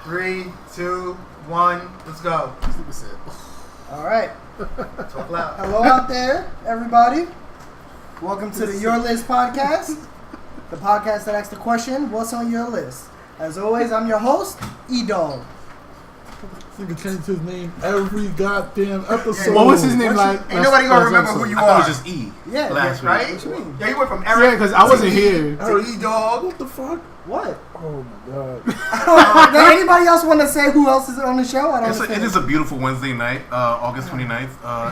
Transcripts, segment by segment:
3, 2, 1, let's go. All right. Talk loud. Hello out there, everybody. Welcome to the Your List podcast, the podcast that asks the question, what's on your list? As always, I'm your host, E-Dog. You can change his name every goddamn episode. What was his name? Ain't nobody gonna remember who you I are. thought it was just E. Yeah, last right? week. What you mean? Yeah, you went from Eric. Yeah, because I wasn't here. to E-Dog. What the fuck? What? Oh my god. Does anybody else want to say who else is on the show? I don't It understand. is a beautiful Wednesday night, August 29th,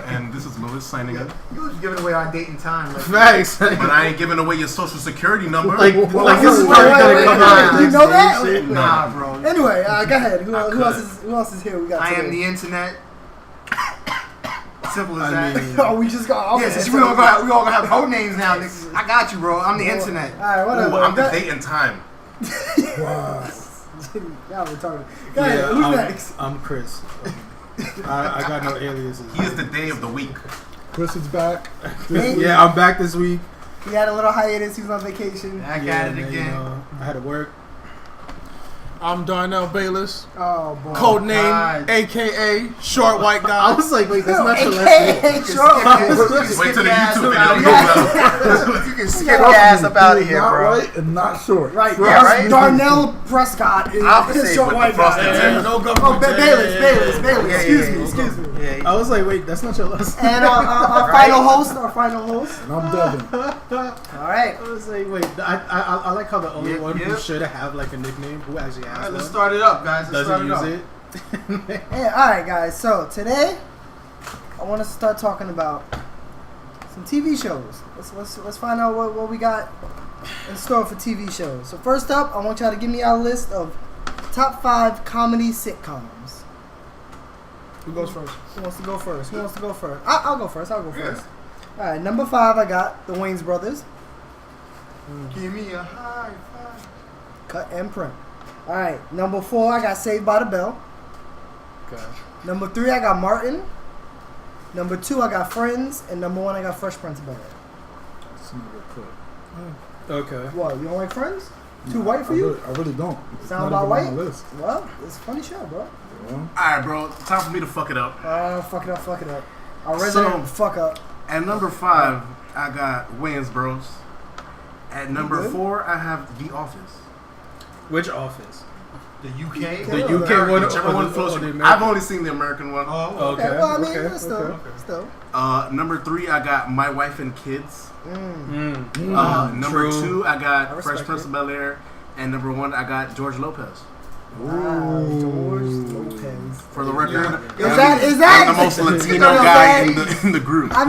and this is Lewis signing in. You was giving away our date and time. Like, Facts. But I ain't giving away your social security number. Like this is Wait, probably wait, gonna wait, come wait. out. You know that? Nah, bro. Anyway, go ahead. Who I else is here? We got I today. am the internet. Simple as I that. mean, Oh, we just got. Yeah, since we all gonna have code names now, niggas. I got you, bro. I'm the internet. All right, whatever. Ooh, I'm the date and time. wow. Y'all retarded. Go ahead. Who's next? I'm Chris. I got no aliases. He is the day of the week. Chris is back. Yeah, I'm back this week. He had a little hiatus. He was on vacation. Back Yeah, at it man, again. you know, I had to work. I'm Darnell Bayless. Oh boy. Code name, God. AKA Short White Guy. I was like, wait, that's not your last name. AKA short. Wait till the YouTube out video of comes out. You can skip your ass up out of here, Not bro. right and not short. Right. Yeah, Yes, right? Darnell Prescott is Opposite short with white the frosted guy. tips. No Oh, government. Bayless. Yeah, Excuse me. Yeah, I was like, wait, that's not your last name. And our final host. And I'm Devin. All right. I was like, wait, I like how the only Yep, one who yep. should have like a nickname, who actually has Alright, let's one, start it up, guys. Let's doesn't start use it. it. Hey, all right, guys. So today, I want us to start talking about some TV shows. Let's find out what we got in store for TV shows. So first up, I want y'all to give me our list of top 5 comedy sitcoms. Who goes first? Who wants to go first? I'll go first. All right, number 5, I got The Wayans Brothers. Give me a high five. Cut and print. All right, number 4, I got Saved by the Bell. Okay. Number 3, I got Martin. Number 2, I got Friends. And number 1, I got Fresh Prince of Bel-Air. This nigga cook. Okay. What, you don't like Friends? Too white for you? I really don't. It's Sound not about even on white? my list. Well, it's a funny show, bro. You know? Alright, bro. Time for me to fuck it up. Fuck it up. Our resident fuck up. At number 5, I got Wayans Bros. At number good? 4, I have The Office. Which office? The UK. The UK one. Whichever one floats or the you. American? I've only seen the American one. Oh, Okay. Well, I mean, okay, still. Number 3, I got My Wife and Kids. Number True. 2, I I got respect Fresh Prince it. of Bel-Air. And number 1, I got George Lopez. George Lopez. For the record, Is that I'm the most Latino You know what guy I'm in the group. I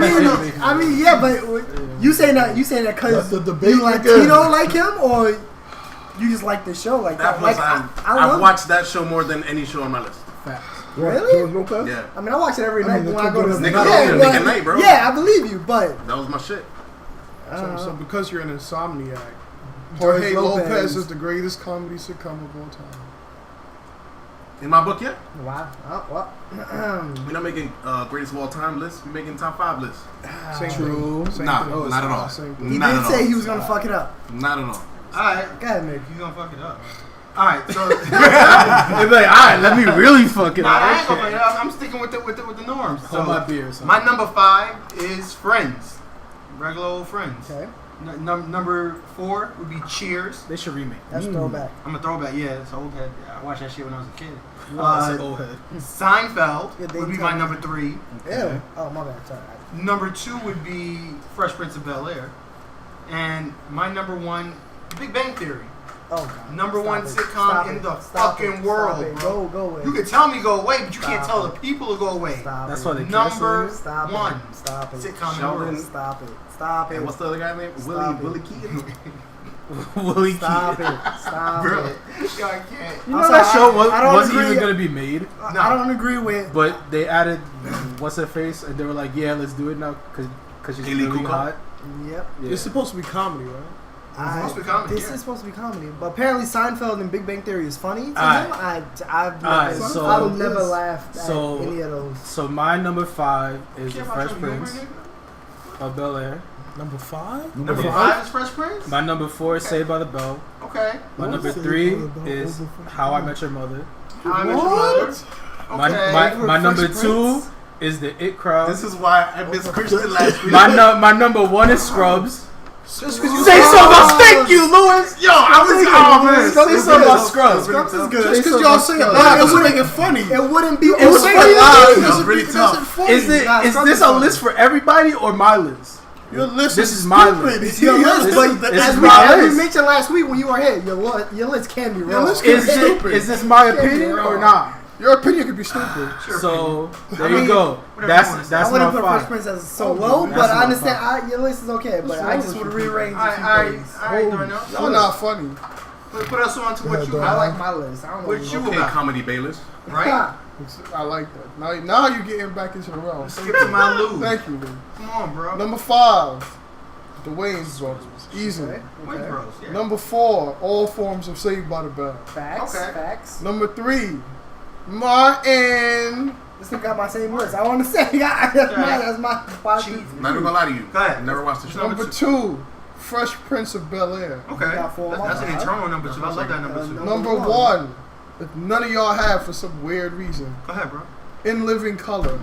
mean, yeah, but you saying that because That's the debate you again. Latino like him, or you just like the show like that? That plus, Like, I've love watched that show more than any show on my list. What, Really? George Lopez? Yeah, I mean, I watch it every I night mean, when I go to it's sleep. Nick- Yeah, Nick but- at Night, bro. Yeah, I believe you, but that was my shit. So because you're an insomniac, George Jorge Lopez. Lopez is the greatest comedy sitcom of all time. In my book, yeah. wow. Oh, well. We're not making greatest of all time lists. We're making top 5 lists. Same True. Thing. Same Nah, thing. not at all. Same thing. He Not did at say all. he was gonna fuck it up. Not at all. Alright. Go ahead, Mick. He's gonna fuck it up. Alright, so They'd be like, all right, let me really fuck it nah, I ain't up. gonna fuck it up. I'm sticking with the norms. Hold my beer. Son. My number 5 is Friends. Regular old Friends. Okay, Number 4 would be Cheers. They should remake. that's throwback. I'm a throwback, yeah, it's old head. I watched that shit when I was a kid. That's an old head. Seinfeld Yeah, they would be tell my me. number 3. Ew. Oh my bad. Sorry. Number 2 would be Fresh Prince of Bel-Air. And my number 1, Big Bang Theory. Oh god. Number Stop 1 it. sitcom Stop in it. the Stop fucking it. world, Stop it. bro. Go away. You can tell me go away, but you can't Stop tell it. the people to go away. Stop That's it. why they Number cancel Stop 1 it. Stop it. sitcom in the Sheldon. world. Stop it. Stop it. And what's the other guy's name? Stop Willie it. Keaton. it. Willie Stop Keaton. it. Stop Bro, it. yo, I can't. You know I'm that sorry, show I don't wasn't agree. even gonna be made, I don't agree with. but they added what's her face, and they were like, yeah, let's do it now because she's Haley really Cuoco? hot. Yep. Yeah. It's supposed to be comedy, right? supposed to be comedy, This yeah. is supposed to be comedy, but apparently Seinfeld and Big Bang Theory is funny to him. Alright. I've Alright, never, so- I've never laughed at so- any of those. So my number 5 is the Care about Fresh your humor, Prince nigga? of Bel-Air. Number 5? Number 5 is Fresh Prince. My number 4 is Saved by the Bell. Okay. My What? number Saved 3 by the Bell is over How I Met Your Mother. How I Met Your Mother. Okay. My number Fresh 2 is The It Crowd. This is why I missed Christian last week. My number 1 is Scrubs. Just because you Say something about thank you, Lewis. Yo, I was man. Say something about Scrubs. Scrubs is good. Say Just because something y'all about say it Scrubs. loud doesn't make it funny. It wouldn't be. It was funny. funny. That was really tough. Is this a list for everybody or my list? Your list This is my stupid. list. Your list, This- but this as is we my list. mentioned last week when you were here, your list can be wrong. list Is stupid. this my opinion or not? Your opinion could be stupid. So there I mean, you go. whatever you wanna That's say. I my wouldn't put Fresh 5. Prince as so low, That's but I my understand. Your list is okay, but I just would have rearranged a few Alright, things. Darnell. Y'all not funny. Put us on to what you I got. like my list. I don't know. What you Okay, got, comedy Bayless. right? I like that. Now you're getting back into the realm. Skip to my Lou. Thank you, Lou. Come on, bro. Number 5, the Wayans brothers. Easy. Okay. Wayne Bros. Yeah. Number 4, all forms of Saved by the Bell. Facts. Okay. Facts. Number 3, Martin. This nigga got my same list. I want to say that's my 5. Cheat. Not even gonna lie to you. Go ahead. I never watched the show. Number 2, Fresh Prince of Bel-Air. Okay. got 4 on That's my an side. internal number 2. I love that number 2. Number 1, if none of y'all have for some weird reason, Go ahead, bro. In Living Color.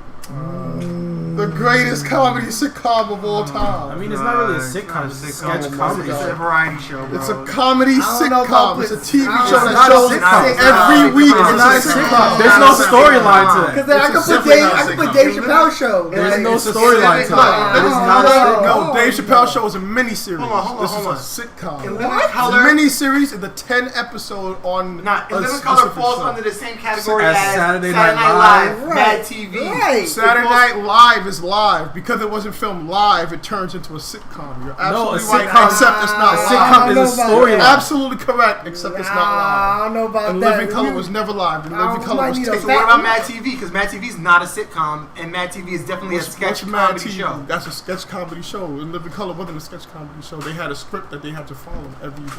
The greatest comedy sitcom of all time. I mean, it's not really a sitcom. It's a sketch comedy. It's a variety show, bro. It's a comedy I don't know about sitcom. It's a this. TV I show don't that know. shows It's not a every sitcom. week. It's It's not a a sitcom. There's no storyline to Because it. then I It's could put definitely Dave. not a I could put sitcom. Dave Chappelle show. There's Like, no it's- storyline to it. I It is don't not a know. sitcom. No, Dave Chappelle show is a miniseries. Hold This on. is a sitcom. In It's Living a Color. miniseries and the 10 episode on Nah, In a Living Color specific falls show. under the same category As as Saturday Saturday Night Night Live, Live. Mad TV. Right. Saturday Night Live is live. Because it wasn't filmed live, it turns into a sitcom. You're No, a absolutely right, sitcom- except it's not a live. sitcom is a I don't know storyline. about Absolutely correct, except it's not I live. don't know about And that. Living Color was never live. And I Living Color might was need a taken. So what about Mad TV? Because Mad TV is not a sitcom, and Mad TV is definitely a sketch Mad comedy TV? show. That's a sketch comedy show. And Living Color wasn't a sketch comedy show. They had a script that they had to follow every day.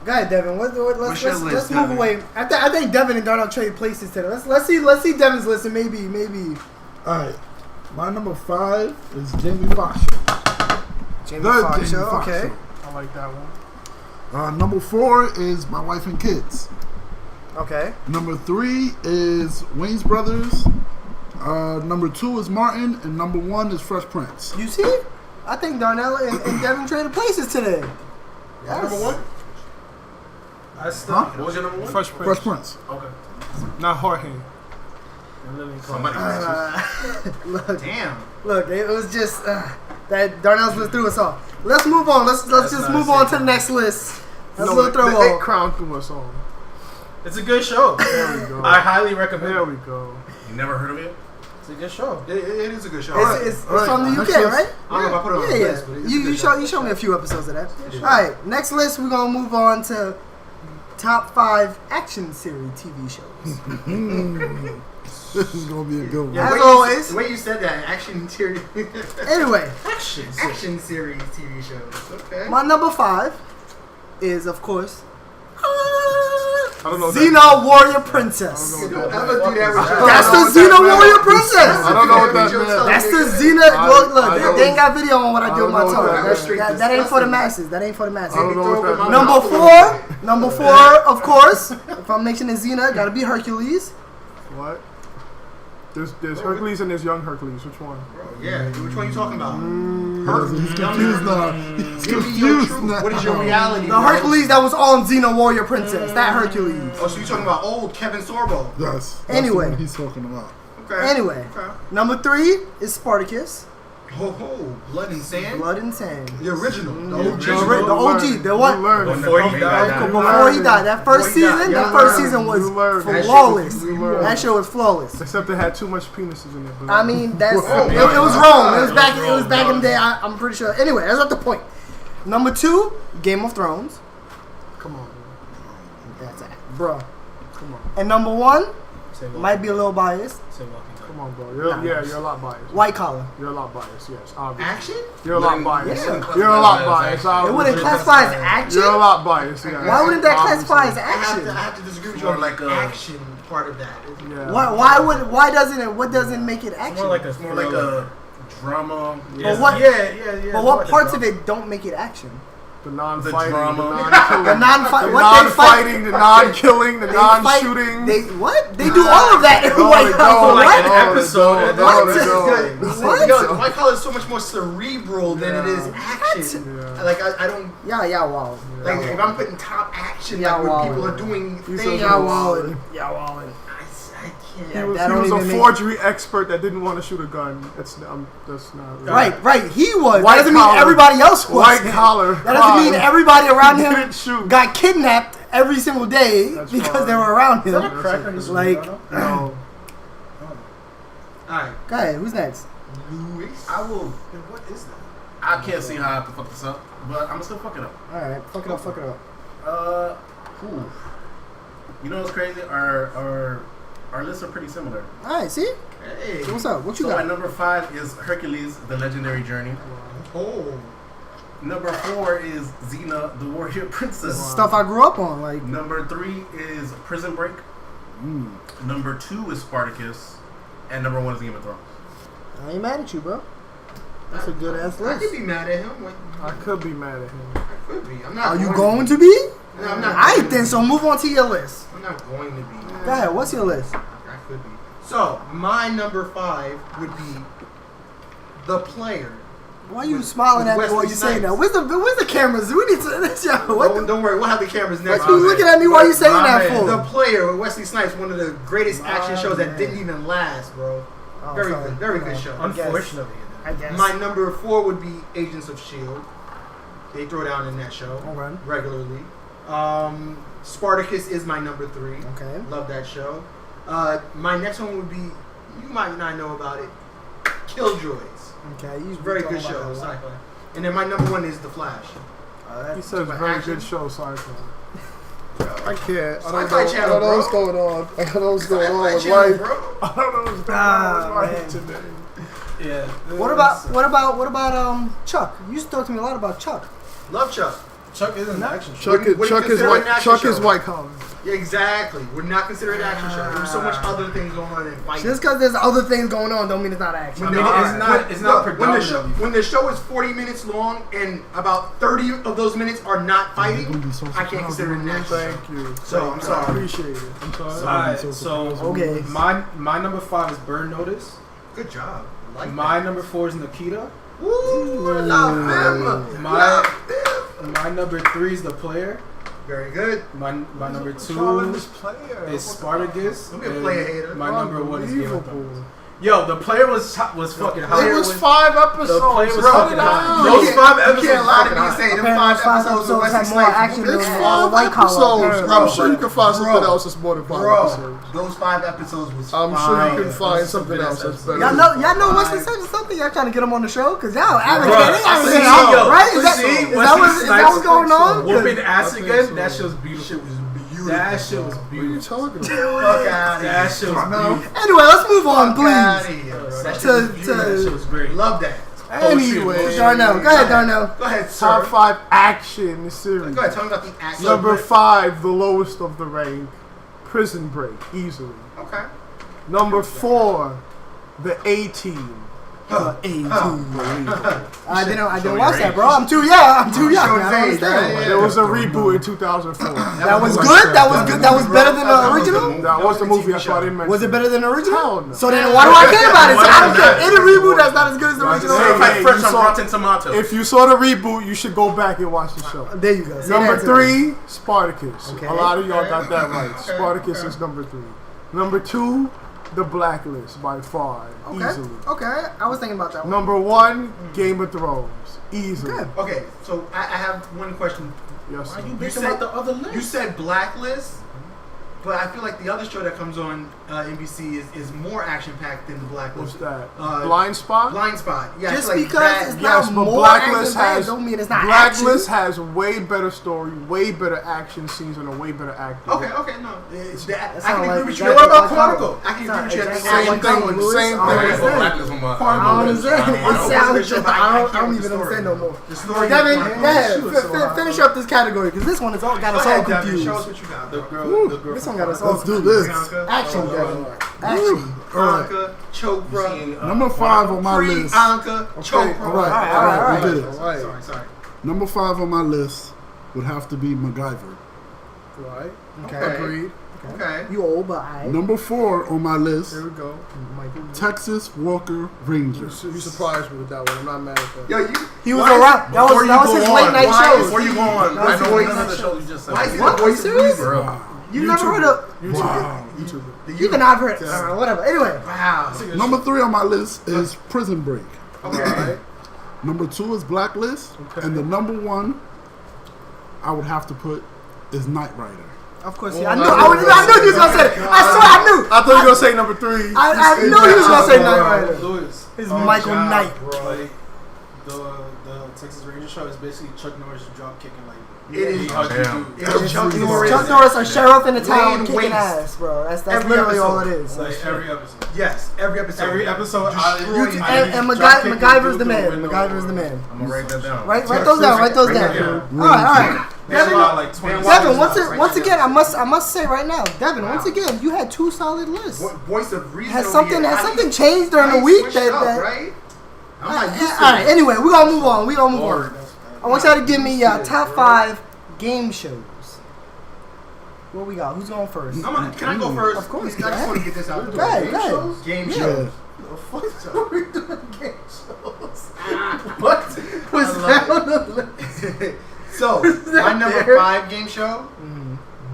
Go ahead, Devin. What's your Let's list, move Devin? away. I think Devin and Darnell trade places today. Let's see Devin's list and maybe Alright. My number 5 is Jamie Foxx. Jamie The Foxx Jamie show. Foxx Okay. show. I like that one. Number 4 is My Wife and Kids. Okay. Number 3 is Wayne's Brothers. Number 2 is Martin, and number 1 is Fresh Prince. You see? I think Darnell and Devin traded places today. Yes. Number 1? I still. Huh? What was your number 1? Fresh Prince. Fresh Prince. Okay. Not Jorge. Somebody. Damn. Look, it was just that Darnell's list threw us off. Let's move on. Let's just not move a on to the sitcom. next list. That's a No, little throw the 8 off. crown threw us on. It's a good show. There we go. I highly recommend There it. we go. You never heard of it? It's a good show. It is a good show. It's Alright, from the next UK, list. right? I don't know if I put it on Yeah, the yeah. list, but it's a You good show. showed me a few episodes of that. All right, next list we're gonna move on to top 5 action series TV shows. This is gonna be a good one. As the way always. the way you said that, action series, Anyway, action series TV shows. Okay. my number 5 is of course I don't know. Xena Warrior Princess. I don't know Don't ever do that with your That's the what Xena that meant. Warrior Princess. I don't know what that meant. That's the Xena. Look, I don't- they ain't got video on what I do with my I don't know tongue. what that That, meant. that ain't for the masses. That ain't for the masses. I don't know what that meant. Number four, of course. If I'm mentioning Xena, gotta be Hercules. What? There's Hercules and there's young Hercules. Which one? Yeah, which one are you talking about? He's confused now. He's Give me your confused truth. now. What is your reality? The bro? Hercules that was on Xena Warrior Princess. That Hercules. Oh, so you're talking about old Kevin Sorbo? Yes. That's Anyway. the one he's talking about. Okay. Anyway, Okay. number 3 is Spartacus. Ho ho, Blood and Sand. Blood and Sand. The original. The The OG. OG, the one Learn. Before he died. before he died. That first Before he died. season, Yeah, that first learn. season was You learn. That shit flawless. was- you learn. That show was flawless. Except it had too much penises in it. But I mean, that's it was my wrong. God. It was back. It was back in the day. I'm pretty sure. Anyway, that's not the point. Number 2, Game of Thrones. come on, man. That's it, bruh. Come on. And number 1, Say Walking Might be a little biased. Say Walking Dead. Come on, bro. You're a lot biased. White collar. You're a lot biased. Yes, obviously. Action? You're a lot biased. Yeah. You're a lot biased. It obviously. wouldn't classify as action. You're a lot biased. Yeah. Why wouldn't that classify as I action? have to disagree with you More on like the a- action part of that. Yeah. Why doesn't it? What doesn't make it action? It's More like a drama. But what? Yeah. But what parts of it don't make it action? The non-fighting, drama. the non-killing, The non-fight. the What they fight? non-fighting, the non-killing, the They fight- non-shooting. They what? They do all of that in No, White they Collar. don't. What? Like an episode. No, What? they don't. What? Yo, White Collar is so much more cerebral than it is action. Yeah. Like I don't Yeah, wow. like if I'm putting top action Yeah, like wow. when people are doing He's things. so Yeah, Wallin. Yeah, Wallin. I He can't. was, that he don't was a even make- forgery expert that didn't want to shoot a gun. That's not. Right. He was. White That doesn't mean collar. everybody else was. White collar. That doesn't mean everybody around him didn't shoot. got kidnapped every single day That's because fine. they were around Is that a him. crack on your Like- No. Alright, Go ahead. Who's next? Luis. I will. What is that? I can't see how I have to fuck this up, but I'm gonna still fuck it up. All right. Fuck it up. Whew. You know what's crazy? Our lists are pretty similar. All right. See? Hey. So what's up? What you So my got? number 5 is Hercules: The Legendary Journey. Oh. Number 4 is Xena, the Warrior Princess. This is stuff I grew up on. Like, Number 3 is Prison Break. Number 2 is Spartacus, and number 1 is Game of Thrones. I ain't mad at you, bro. That's a good ass I could list. be mad at him. Like, I could be mad at him. I could be. I'm not. Are you to going be. to be? No, I'm not. All right, going to then. be. So move on to your list. I'm not going to be. Go ahead. What's your list? I could be. So my number 5 would be The Player. Why are you With- smiling with at me while Wesley you saying that? Snipes. Where's the cameras? We need to. What the? Don't worry, we'll have the cameras next. What you looking at me while you saying that for? The Player with Wesley Snipes, one of the greatest action shows that man. didn't even last, bro. Oh, Very sorry. good, very good show. Unfortunately. I guess. My number 4 would be Agents of S.H.I.E.L.D. They throw down in that show Okay. regularly. Spartacus is my number 3. Okay. Love that show. My next one would be, you might not know about it, Killjoys. Okay. You Very good show, sci-fi. And then my number 1 is The Flash. He says my very action. good show, sci-fi. I can't. I Sci-fi don't know. channel, I don't know what's bro. going on. I don't know what's going on with Channel, life. bro. I don't know what's going on with life today. Yeah. What about Chuck? You used to talk to me a lot about Chuck. Love Chuck. Chuck is an action show. Chuck What do you is consider white. an action Chuck is show? white collar. Yeah, exactly. We're not considered an action show. There's so much other things going on in fighting. Just because there's other things going on, don't mean it's not action. When I mean, the- it's not when the show predominantly. when the show is 40 minutes long and about 30 of those minutes are not fighting, I can't consider it an action show. Thank you. So I'm I sorry. appreciate it. I'm sorry. Alright, so Okay. my number 5 is Burn Notice. Good job. I like My that. number 4 is Nikita. Woo, love him. My- Love him. My number 3 is The Player. Very good. My number What's wrong with 2 this player? is Spartacus. Don't be a and player hater. My number 1 is Game of Unbelievable. Thrones. Yo, The Player was fucking hot. It was 5 episodes. The player was Bro, fucking it hot. down. Those You 5 can't- episodes You can't lie to me and fucking say them Apparently 5 those 5 episodes with episodes Wesley had more Snipes. action It's than 5 White Collar. episodes. Bro, I'm sure you can find something else that's more than 5 Bro, episodes. those 5 episodes was I'm sure you can fire. find Those are something good else that's episodes. better. Y'all know Wesley Snipes or something? Y'all trying to get him on the show? Because y'all advocating. Bruh, I see, yo, Right? Is that see, is that Wesley what- is that Snipes what's going on? Whooping ass I think again. so. That shit was beautiful. Beautiful. That shit was What are you beautiful. talking about? Fuck out That shit was beautiful. Anyway, let's move on, Fuck please. outta here, bro. That shit was That beautiful. shit was great. Love that. Anyway, Darnell. Go ahead, Darnell. Go ahead, sir. top 5 action series. Go ahead, tell me about the action. Number 5, the lowest of the rank, Prison Break, easily. Okay. Number 4, the A-Team. I didn't watch that, bro. I'm too young. I don't Showing understand. age, right? There was a reboot in 2004. That was good. That was good. That was better than the original. That was the movie. That's why I didn't mention. Was it better than the original? Hell no. So then, why do I care about it? So I don't care. Any reboot that's not as good as the original. Hey, Certified hey, fresh you on saw- Rotten Tomatoes. If you saw the reboot, you should go back and watch the show. There you go. Say Number that to me. 3, Spartacus. Okay. A lot of y'all got that right. Okay. Spartacus is number 3. Number 2, The Blacklist by far, easily. Okay. I was thinking about that one. Number 1, Game of Thrones, easily. Good. Okay, so I have one question. Yes. Why sir. you You bitching said- about the other list? You said Blacklist. But I feel like the other show that comes on NBC is more action packed than The What's Blacklist. that? Uh, Blind Spot? Blind Spot. Yeah, I Just feel like because that- it's not Yes, but more Blacklist action, has don't mean it's not Blacklist action. has way better story, way better action scenes, and a way better actor. Okay, no. I sound can like agree with you. exactly What about like Quantico? I can Sound agree with you. exactly Same like thing, Quantico, Lewis. same I thing. don't understand. Blacklist on my. I don't understand. I It don't sounds. know. I don't even understand no more. The story. Devin, is- yeah, finish up this category because this one is all got us all Devin, confused. show us what you got. The bro. girl This one got us all Let's do confused. this. Priyanka. Action, Devin. Action. All right. Priyanka Chopra. Number 5 on my list. Priyanka Chopra. All right. All right. We did it. Sorry. Number 5 on my list would have to be MacGyver. Right. Okay. Agreed. Okay. You old, but I. Number 4 on my list, There we go. Texas Walker Ranger. You surprised me with that one. I'm not mad at that. Yo, you. He was why is- around. That Before was you his go late on, night why shows. Before you go on, That was I his know late none night of the show. shows you just said. Why is he What? the Are you voice of serious? reason? Bro. You never heard of? Wow. Even I've heard. Whatever. Anyway. Wow. Number 3 on my list is Prison Break. Okay. Number 2 is Blacklist. And the number 1 I would have to put is Knight Rider. Of course, yeah. I knew he was gonna say it. I swear, I knew. I thought you were going to say number 3. I knew he was gonna say Knight Rider. Lewis. It's Michael Knight. Like the Texas Ranger show is basically Chuck Norris drop kicking like. It is. How you Damn. do. It's Chuck Norris. Chuck Norris, a sheriff in the town, Laying kicking waste. ass, bro. That's Every literally all it episode. is. Like every episode. Yes, every episode. Every episode. Destroying And MacGyver's the man. MacGyver's the man. I'm gonna write that down. Write those down. Write those Right down. there. All right. There's Devin, about like 20. Devin, once Right again, there. I must say right now, Devin, once again, you had 2 solid lists. Voice of reason. Has over something here. changed during the I week switched that? up, that right? I'm not used to all right. it. Anyway, we gonna move on. I want y'all to give me top 5 game shows. What we got? Who's going first? Can I go first? Of course, I just go ahead. want to get this out the Go ahead, way. go ahead. Game Yeah. shows. What was that on the list? So, my number there? 5 game show,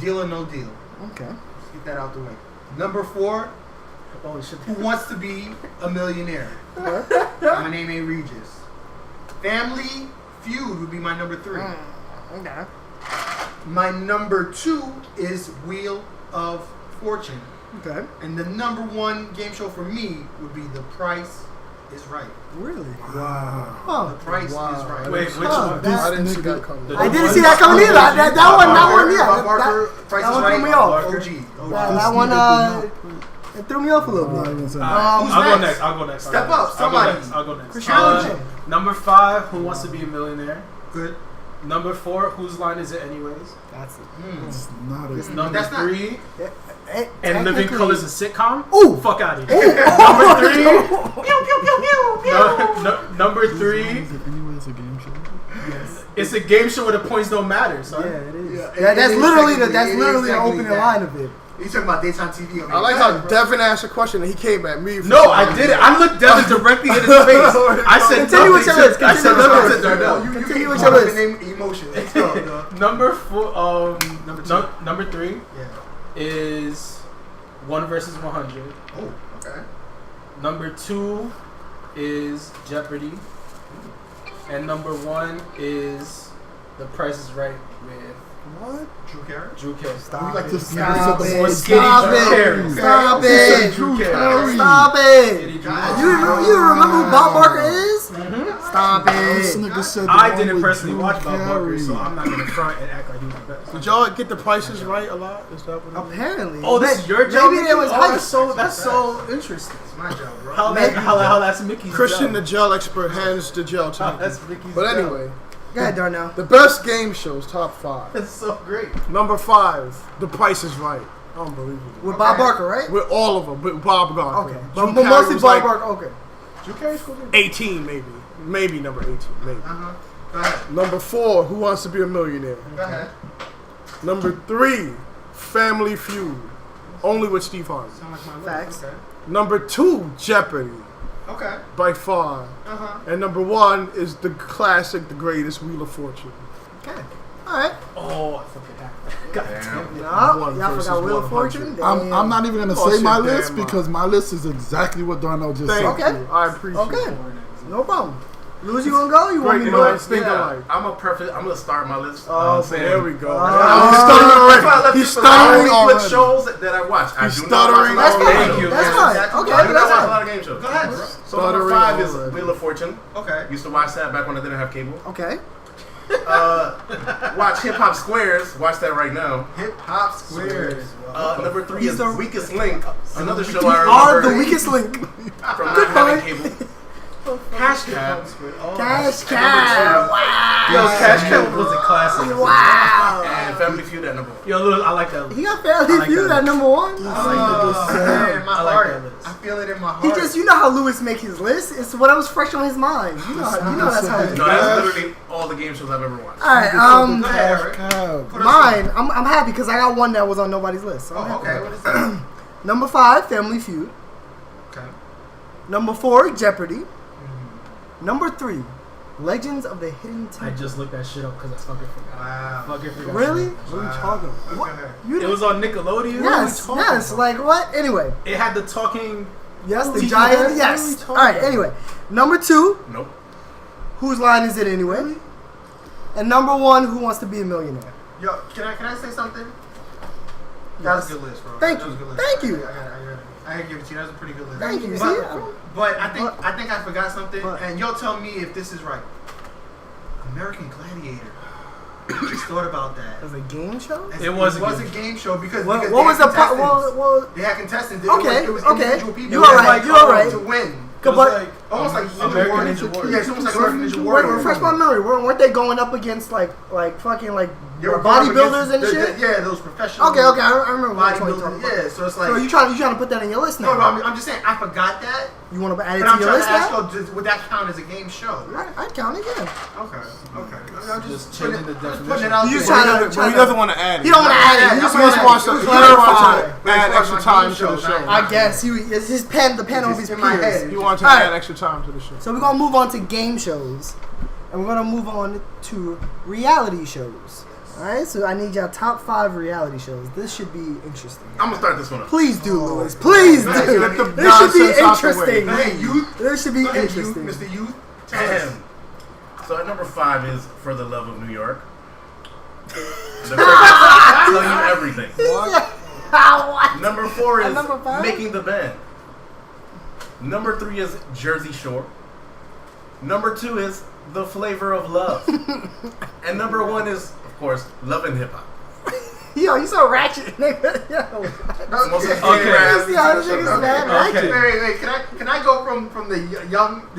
Deal or No Deal. Okay. Let's get that out the way. Number 4, Oh shit. Who Wants to Be a Millionaire? My name ain't Regis. Family Feud would be my number 3. Okay. My number 2 is Wheel of Fortune. Okay. And the number 1 game show for me would be The Price is Right. Really? Wow. Oh. The Price is Right. Wait, which Oh, one? that- I didn't see that coming. I didn't see that coming either. That one, yeah. Bob Barker, Price that is one Right. threw me off. OG. That one, it threw me off a little I'm not bit. even saying I'll Who's go next? next. I'll go next. Step up, somebody. I'll go next. Challenge him. Number 5, Who Wants to Be a Millionaire? Good. Number 4, Whose Line Is It Anyways? That's it. it's not a. Number That's not- 3, It- And Living technically- Colors a sitcom? Ooh. Fuck out of here. Number 3, number 3, Is it anyways a game show? it's a game show where the points don't matter, son. Yeah, it is. Yeah, That's it is literally technically- that's it is literally the technically opening that. line of it. You talking about daytime TV? I like how Devin asked a question and he came at me. No, I did it. I looked Devin directly in his face. I said Continue with nothing your list. to- I said Continue with nothing your to Darnell. You Continue keep with your list. name emotion. Let's go, dog. Number 4, Number 2. number 3 Yeah. is 1 versus 100. Oh, okay. Number 2 is Jeopardy. And number 1 is The Price is Right with What? Drew Carey. Drew Carey. Stop like it. this Stop nigga said the it. word Stop Drew it. Carey. Stop He said it. Drew Carey. Carey. Stop it. Eddie Drew God. Carey. You remember who Bob Barker is? Stop This it. nigga said the I one didn't with personally Drew watch Bob Barker, Carey. so I'm not going to front and act like he was the best. Did y'all get the prices right a lot? Is that what it is? Apparently. Oh, this is your job? Maybe it was Oh, hype. that's so interesting. It's my job, bro. How that's Mickey's Christian, the job. gel expert, hands the gel to me. That's Mickey's But job. anyway, Go ahead, Darnell. the best game shows, top 5. That's so great. Number 5, The Price is Right. Unbelievable. With Bob Barker, right? With all of them, with Bob Barker. Okay. Drew But Carey mostly was Bob like Barker. Okay. Drew Carey's cool. 18 maybe. Maybe number 18, maybe. Go ahead. Number 4, Who Wants to Be a Millionaire? Go ahead. Number 3, Family Feud. Only with Steve Harvey. Sound like my list. Facts. Okay. Number 2, Jeopardy. Okay. By far. And number 1 is the classic, the greatest, Wheel of Fortune. Okay. All right. Oh, I forgot. God damn it. Y'all One versus forgot Wheel of 100. Fortune? I'm not even gonna Oh, say shit, my damn list right. because my list is exactly what Darnell just Thank said. Okay. you. I appreciate Okay. it. No problem. Louis, you gonna go? You want me to Great go? minds think alike. I'm gonna start my list. Oh, saying- there we go. He's stuttering already. That's why I left He's this for the stuttering only already. shows that I watch. I He's do not watch stuttering a lot of already. game Thank you. shows. That's fine. Okay, I do not that's watch a fine. lot of game shows. Go ahead, bro. So number Stuttering 5 is already. Wheel of Fortune. Okay. Used to watch that back when I didn't have cable. Okay. Watch Hip Hop Squares. Watch that right now. Hip hop squares. Number 3 He's is the- Weakest Link. Another show You I are remember the weakest link. from not having cable. Cash Cab. Cash Number cow. Yo, Cash Cow was a classic. Wow. And Family Feud at number 1. Yo, Lil, I like that. He got Family I like Feud that. at number 1. Oh, man, my I like heart. that list. I feel it in my heart. He just, you know how Lewis make his list. It's whatever's fresh on his mind. You know that's how. No, that's literally all the game shows I've ever watched. All right. Go ahead, Eric. Cab. Put us Mine. I'm happy because I got one that was on nobody's list. So I'm Oh, happy. okay. What is that? Number 5, Family Feud. Okay. Number 4, Jeopardy. Number 3, Legends of the Hidden I Temple. just looked that shit up because I fucking forgot. Wow. Fucking forgot. Really? What are you talking about? What? Okay. You It didn't- was on Nickelodeon. Yes, yes. Like what? Anyway, It had the talking. yes, the Teaching giant. What are Yes. we talking All right. about? Anyway, number 2, Nope. Whose Line Is It Anyway? And number 1, Who Wants to Be a Millionaire? Yo, can I say something? That was a good list, bro. Thank That was a you. good list. Thank you. I gotta give it to you. That was a pretty good list. Thank you. See, But, I don't- but I think I forgot something, But- and you'll tell me if this is right. American Gladiator. I just thought about that. as a game show. It was a a game game show because What they was had the part? contestants. Well, They had contestants. Okay, It was okay. individual people. You It was alright, like, you alright. to win. It was but- like Almost like American Ninja Ninja Warrior. Yeah, it's almost like American Ninja Ninja wait, Warrior. refresh my memory. Weren't they going up against like fucking like They were going up bodybuilders against and the- shit? Yeah, those professional. Okay, I remember what you're talking Bodybuilders. about. Yeah, so it's like. So you trying to put that in your list now? No, I'm just saying I forgot that, You want to add it but I'm to your trying list to ask now? you, would that count as a game show? I'd count it, yeah. Okay. I'm Just putting changing the putting it definition. out You there. trying to- But he doesn't want to add it. He don't want to add it. He just wants to watch to the clarify. But as Add far as extra my time game to the shows, show. I guess it's his pen, the pen It's of his in my peers. head. You want to All right. add extra time to the show. So we're gonna move on to game shows, and we're gonna move on to reality shows. All right. So I need your top 5 reality shows. This should be interesting. I'm gonna start this one up. Please do, Lewis. Please do. Let the This should be nonsense out the way. interesting. Hey, youth. This should be Go ahead, interesting. Mr. Youth. Tell us. So at number 5 is For the Love of New York. The tell you everything. What? Number 4 At is number 5? Making the Band. Number 3 is Jersey Shore. Number 2 is The Flavor of Love. And number 1 is, of course, Love and Hip Hop. Yo, you so ratchet, nigga. Yo. It's the most entertaining Okay. reality Yeah, TV this show nigga's out there. mad Okay. Wait. Can I go from the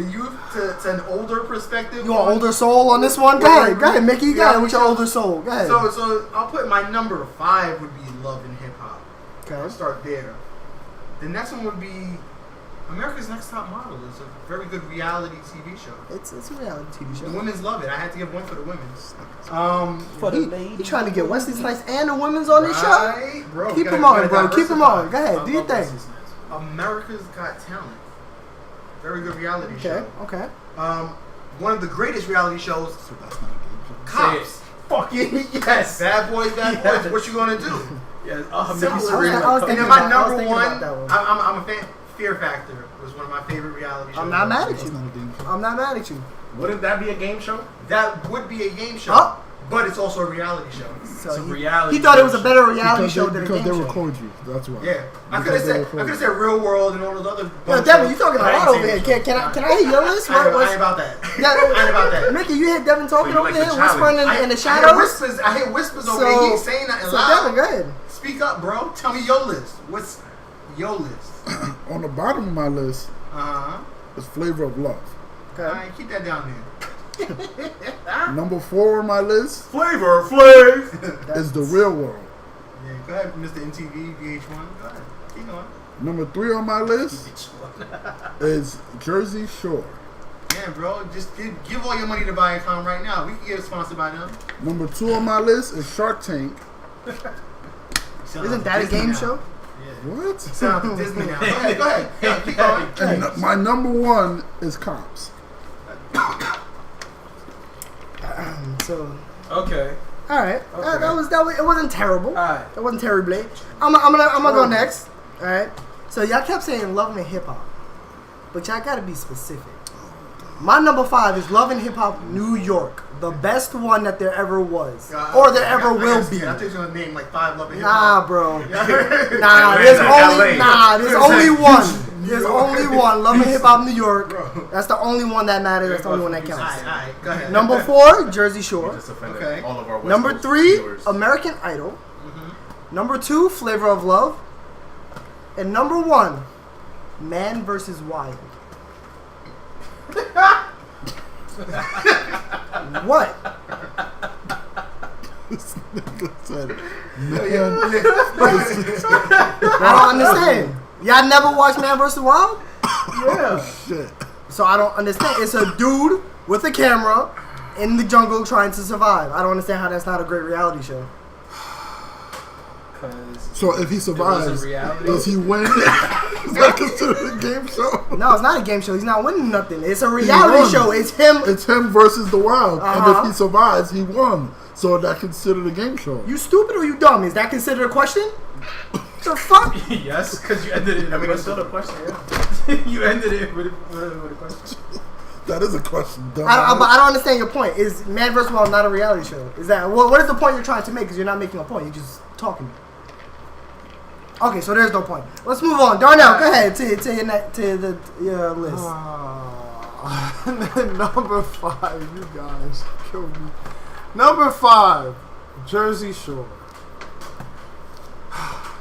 youth to an older perspective? You want older soul on this one? Go ahead, Mickey. Go ahead with your older soul. Go ahead. So I'll put my number 5 would be Love and Hip Hop. I'll Okay. start there. The next one would be America's Next Top Model. It's a very good reality TV show. It's a reality TV The show. women's love it. I had to give one for the women's. He trying to get Wesley Snipes and the women's on this show? Right, bro. Keep You them gotta on, bro. Keep them diversify. on. Go ahead. Do your thing. America's Got Talent. Very good reality Okay. show. Okay. One of the greatest reality shows, So that's not a game show. Cops. Fucking yes. Bad boys, Yes. boys. What you gonna do? Yeah, Simple Mickey's as reading that. I was And thinking then my about- I was number thinking one, about that one. I'm a fan. Fear Factor was one of my favorite reality shows. I'm not mad at That's you. not a game show. I'm not mad at you. Wouldn't that be a game show? That would be a game show, Oh. but it's also a reality show. So It's a he, reality he thought it was a show. better reality Because show they, than a because game they show. record you. That's why. Yeah, I could Because have they said Real World and all those other. Yo, bum Devin, shows, you talking a but I lot ain't over here. seen Can I hear your list? I ain't What- about that. Yeah, I ain't about that. Mickey, you hear Devin talking So you over like here, the challenge. whispering in the I hear shadows? whispers. I hear whispers over So- there. He ain't saying nothing So loud. Devin, go ahead. Speak up, bro. Tell me your list. What's your list? On the bottom of my list Uh is Flavor of Love. huh. All Okay. right, keep that down there. Number 4 on my list Flavor Flav. is The Real World. Yeah, go ahead, Mr. MTV, VH1. Go ahead. Keep going. Number 3 on my list is Jersey Shore. Yeah, bro. Just give all your money to Viacom right now. We can get sponsored by them. Number 2 on my list is Shark Tank. Isn't that a game show? Yeah. What? Sound like Disney now. Go ahead. Yeah, keep going. And my number 1 is Cops. So, Okay. all right. Okay. That was. It wasn't terrible. All right. It wasn't terribly. I'm gonna go next. All right. So y'all kept saying love and hip hop, but y'all gotta be specific. My number 5 is Love and Hip Hop New York, the best one that there ever was, or there ever will be. I think you're gonna name like 5 Love and Hip Nah, Hop. bro. Atlanta, There's LA. only one. There's only one. Love and Hip Hop New York. That's the only one that matters. That's the only one that counts. Alright, go ahead. Number 4, Jersey We Shore. just offended Okay. all of our West Number Coast 3, viewers. American Idol. Number 2, Flavor of Love. And number 1, Man vs. Wild. What? This nigga said, man. I don't understand. Y'all never watched Man vs. Wild? Yeah. Shit. So I don't understand. It's a dude with a camera in the jungle trying to survive. I don't understand how that's not a great reality show. Because So if he survives, reality. does he win? Is that considered a game show? No, it's not a game show. He's not winning nothing. It's a reality won. show. It's him. It's him versus the wild, and Uh-huh. if he survives, he won. So that considered a game show. You stupid or you dumb? Is that considered a question? The fuck? Yes, because you ended it. I mean, it's still a question. You ended it with a question. That is a question. But I don't understand your point. Is Man vs. Wild not a reality show? Is that what is the point you're trying to make? Because you're not making a point. You're just talking. Okay, so there's no point. Let's move on. Darnell, go ahead to your list. Number 5, you guys killed me. Number 5, Jersey Shore.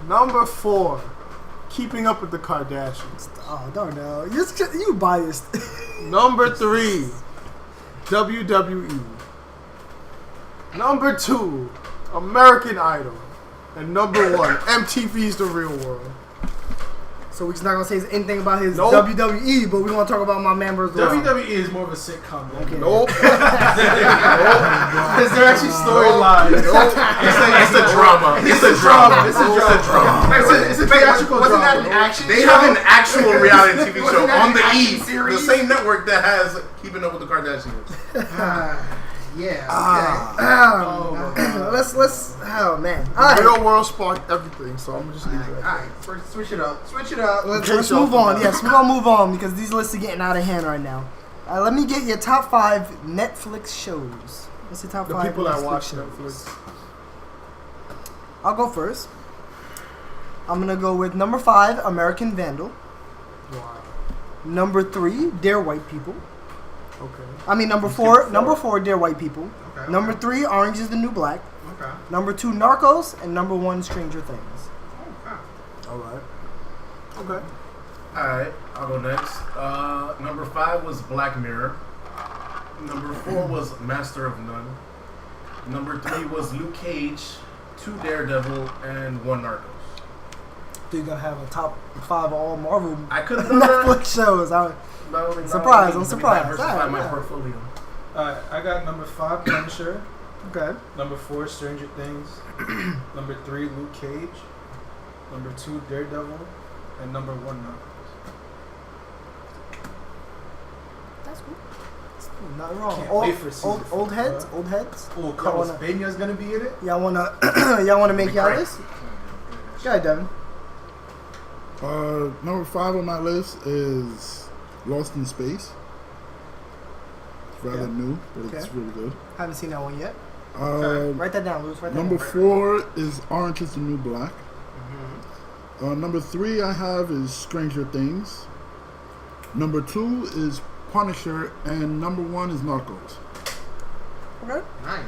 Number 4, Keeping Up with the Kardashians. Oh, Darnell, you biased. Number 3, WWE. Number 2, American Idol. And number 1, MTV's The Real World. So we're just not gonna say anything about his Nope. WWE, but we're gonna talk about my man vs. Wild. WWE is more of a sitcom. Okay. Nope. Because they're actually storylines. It's a drama. It's a drama. It's a drama. It's a theatrical Wasn't drama. that an action They show? have an actual reality TV show Wasn't that on an the action E, the series? same network that has Keeping Up with the Kardashians. Yeah. Let's oh man. The All right. Real World sparked everything, so I'm gonna just leave it. Alright, switch it up. Switch it up. Let's move on. Yes, we're gonna move on because these lists are getting out of hand right now. Let me get your top 5 Netflix shows. What's your top The 5 people that Netflix watch shows? Netflix. I'll go first. I'm gonna go with number 5, American Vandal. Wow. Number 3, Dear White People. Okay. I mean number 4. Number 4, Dear White People. Okay. Number 3, Orange is the New Black. Okay. Number 2, Narcos, and number 1, Stranger Things. Okay. Alright. Okay. Alright, I'll go next. Number 5 was Black Mirror. Number 4 was Master of None. Number 3 was Luke Cage, 2 Daredevil, and 1 Narcos. So you're gonna have a top 5 all Marvel I could have done that. Netflix shows. I'm surprised, I'm surprised. Diversify Alright, my yeah. portfolio. Alright, I got number 5, Punisher. Okay. Number 4, Stranger Things. Number 3, Luke Cage. Number 2, Daredevil. And number 1, Narcos. That's cool. Nothing wrong. Can't Old, wait for season old heads. four. Old heads. Oh, Y'all Carlos wanna- Pena's gonna be in it? Y'all wanna y'all wanna make y'all list? Go ahead, Devin. Number 5 on my list is Lost in Space. It's rather Okay. new, but it's Okay. really good. Haven't seen that one yet. Uh, Write that down, Lewis. Write that number down. 4 is Orange is the New Black. Number 3 I have is Stranger Things. Number 2 is Punisher, and number 1 is Narcos. Okay. Nice.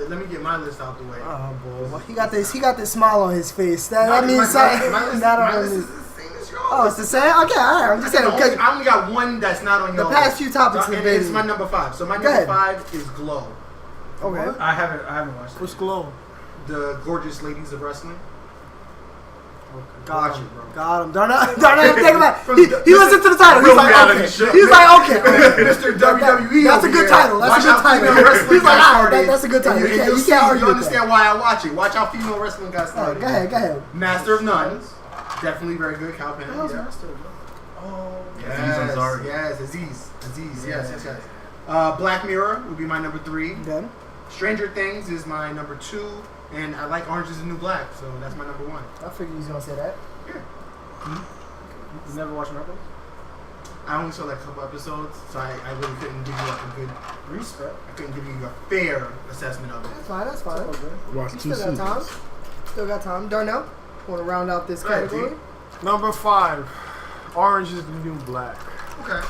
Let me get my list out the way. Oh boy, he got this. He got this smile on his face. That My- means my something. list Not my on list his- is the same as yours. Oh, it's the same. Okay, all right. I'm just saying. I only got one that's not on The your past list. few topics So, have and it's been- my number 5. So my Go number ahead. 5 is Glow. Okay. I haven't watched it. What's Glow? The gorgeous ladies of wrestling. Got Watch him. it, bro. Got him. Darn it. Think about it. From He the- listened to the title. He's real like, reality okay. show. He's like, okay. Mr. WWE. That's a over good here. title. That's Watch a good how title. female wrestling He's like, got ah, started. that's a good title. And You can't you'll see- argue you with understand why I watch it. Watch how female wrestling got All right, started. go ahead. Go ahead. Master of None. Definitely very good. Cal Penn. How's Yeah. Master? Oh, Aziz Ansari. Yes, Aziz. Yes. Black Mirror would be my number 3. Then. Stranger Things is my number 2. And I like Orange is the New Black, so that's my number 1. I figured he was gonna say that. you never watched Narcos? I only saw like a couple episodes, so I really couldn't give you like a good. Respect. I couldn't give you a fair assessment of it. That's fine. That's fine. Watch You 2 still got time. seasons. Still got time. Darnell, want to round out this Go ahead, category? Number 5, Orange is the New Black. Okay.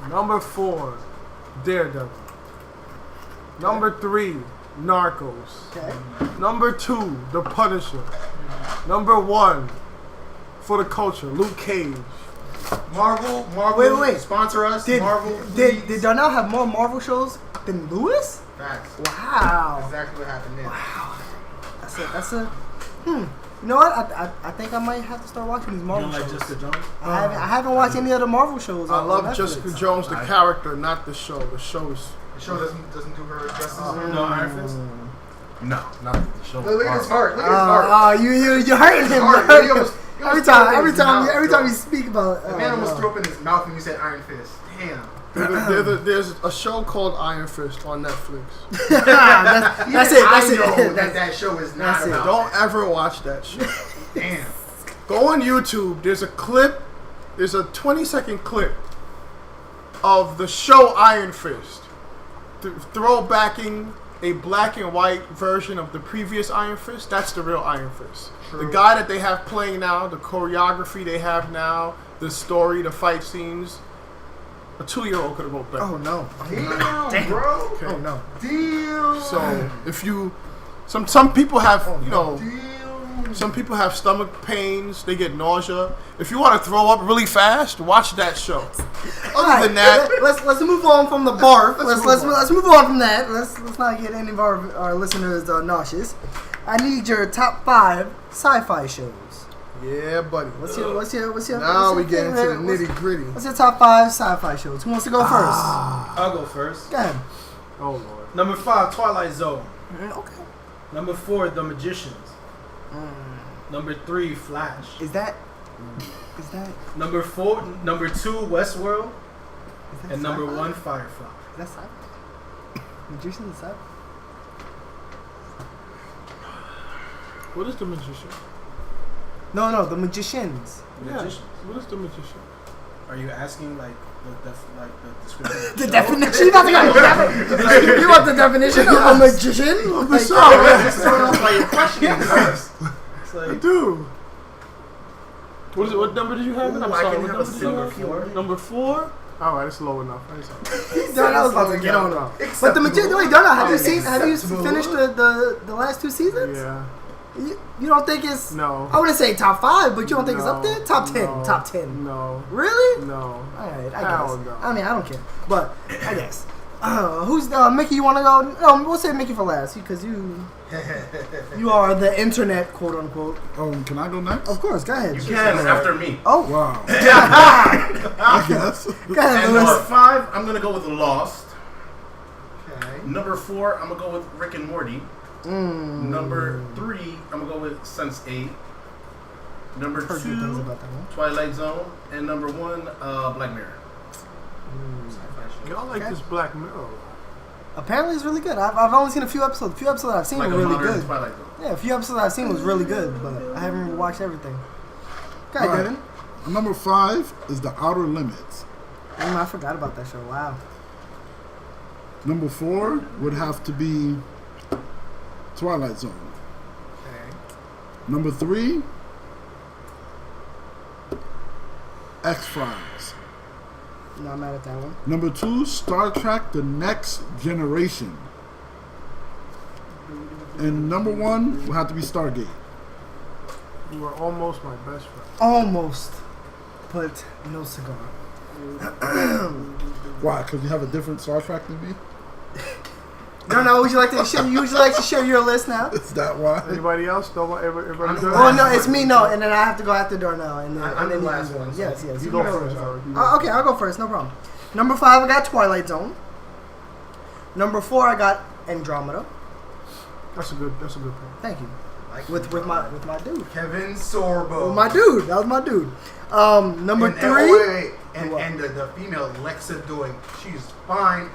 Number 4, Daredevil. Number 3, Narcos. Okay. Number 2, The Punisher. Number 1, for the culture, Luke Cage. Marvel. Wait. Sponsor us. Did Marvel. did Darnell have more Marvel shows than Lewis? Facts. Wow. Exactly what happened there. That's a. You know what? I think I might have to start watching these You Marvel don't like shows. Jessica Jones? I haven't watched any of the Marvel shows. I on love Netflix. Jessica Jones, the character, not the show. The show is. The show doesn't do her justice. No Iron Fist? No, not the show. Look at his heart. Look at his heart. You're hurting him. Heart. bro. He almost Every threw up in his time mouth, you speak about The man almost threw up in his mouth when you said Iron Fist. Damn. There's a show called Iron Fist on Netflix. That's I know it. that show is not That's it. about Don't ever watch that show. Damn. Go on YouTube. There's a clip. There's a 20-second clip of the show Iron Fist, throwbacking a black and white version of the previous Iron Fist. That's the real Iron Fist. True. The guy that they have playing now, the choreography they have now, the story, the fight scenes. A 2-year-old could have wrote better. Oh no. Damn, bro. Okay. Oh no. Damn. So if you, some people have, you know. Damn. Some people have stomach pains. They get nausea. If you want to throw up really fast, watch that show. Other than that, let's move on from the barf. Let's Let's move on from that. Let's not get any of our listeners nauseous. I need your top 5 sci-fi shows. yeah, buddy. What's your Now we what's your get into the favorite- nitty gritty. What's your top 5 sci-fi shows? Who wants to go first? I'll go first. Go ahead. Oh lord. Number 5, Twilight Zone. Okay. Number 4, The Magicians. Number 3, Flash. Is that Number 2, Westworld. is that And number sci-fi? 1, Firefly. Is that sci-fi? Magician is sci-fi? What is the magician? No, the Magicians. Magicians. What is the magician? Are you asking like the description? The definition? You want the definition of a magician? Like, Just throwing off by your questions. It's like Dude. What is it? What number did you have? Ooh, I'm I sorry. can What have number a did you have? silver 4. Number 4. All right, it's low enough. I was about to get on him. But the magician. Wait, Donna, have you finished the last 2 seasons? Yeah. You don't think it's? No. I wouldn't say top 5, but you don't think it's up No. there? Top 10. No. Top 10. No. Really? No. All right, I Hell guess. no. I mean, I don't care, but I guess. Who's Mickey? You want to go? No, we'll say Mickey for last because you are the internet, quote unquote. Oh, can I go next? Of course, go ahead. You can after me. Oh, Wow. I guess. go ahead, And Lewis. number 5, I'm gonna go with Lost. Okay. Number 4, I'm gonna go with Rick and Morty. Number 3, I'm gonna go with Sense8. Number Heard good things 2, about that one. Twilight Zone, and number 1, Black Mirror. Y'all like Okay. this Black Mirror? Apparently, it's really good. I've only seen a few episodes. A few episodes I've seen Like were a really modern good. Twilight Zone. Yeah, a few episodes I've seen was really good, but I haven't watched everything. Go ahead, All right. Devin. Number 5 is The Outer Limits. I forgot about that show. Wow. Number 4 would have to be Twilight Zone. Okay. Number 3, X-Files. No, I'm mad at that one. Number 2, Star Trek The Next Generation. And number 1 would have to be Stargate. You were almost my best friend. Almost, but no cigar. Why? Because you have a different Star Trek than me? No. Would you like to share? You usually like to share your list now. Is that why? Anybody else? Everybody I'm good? the Oh no, it's me. No, and then I have to go after Darnell, and then I'm and then the you last can go. one, so Yes. You go first, Howard. You go Okay, I'll go first. No problem. Number 5, I got Twilight Zone. Number 4, I got Andromeda. That's a good point. Thank you. Like With my dude. Kevin Sorbo. With my dude. That was my dude. Number And- 3. wait. And, What? and the female Lexa Doig, she's fine.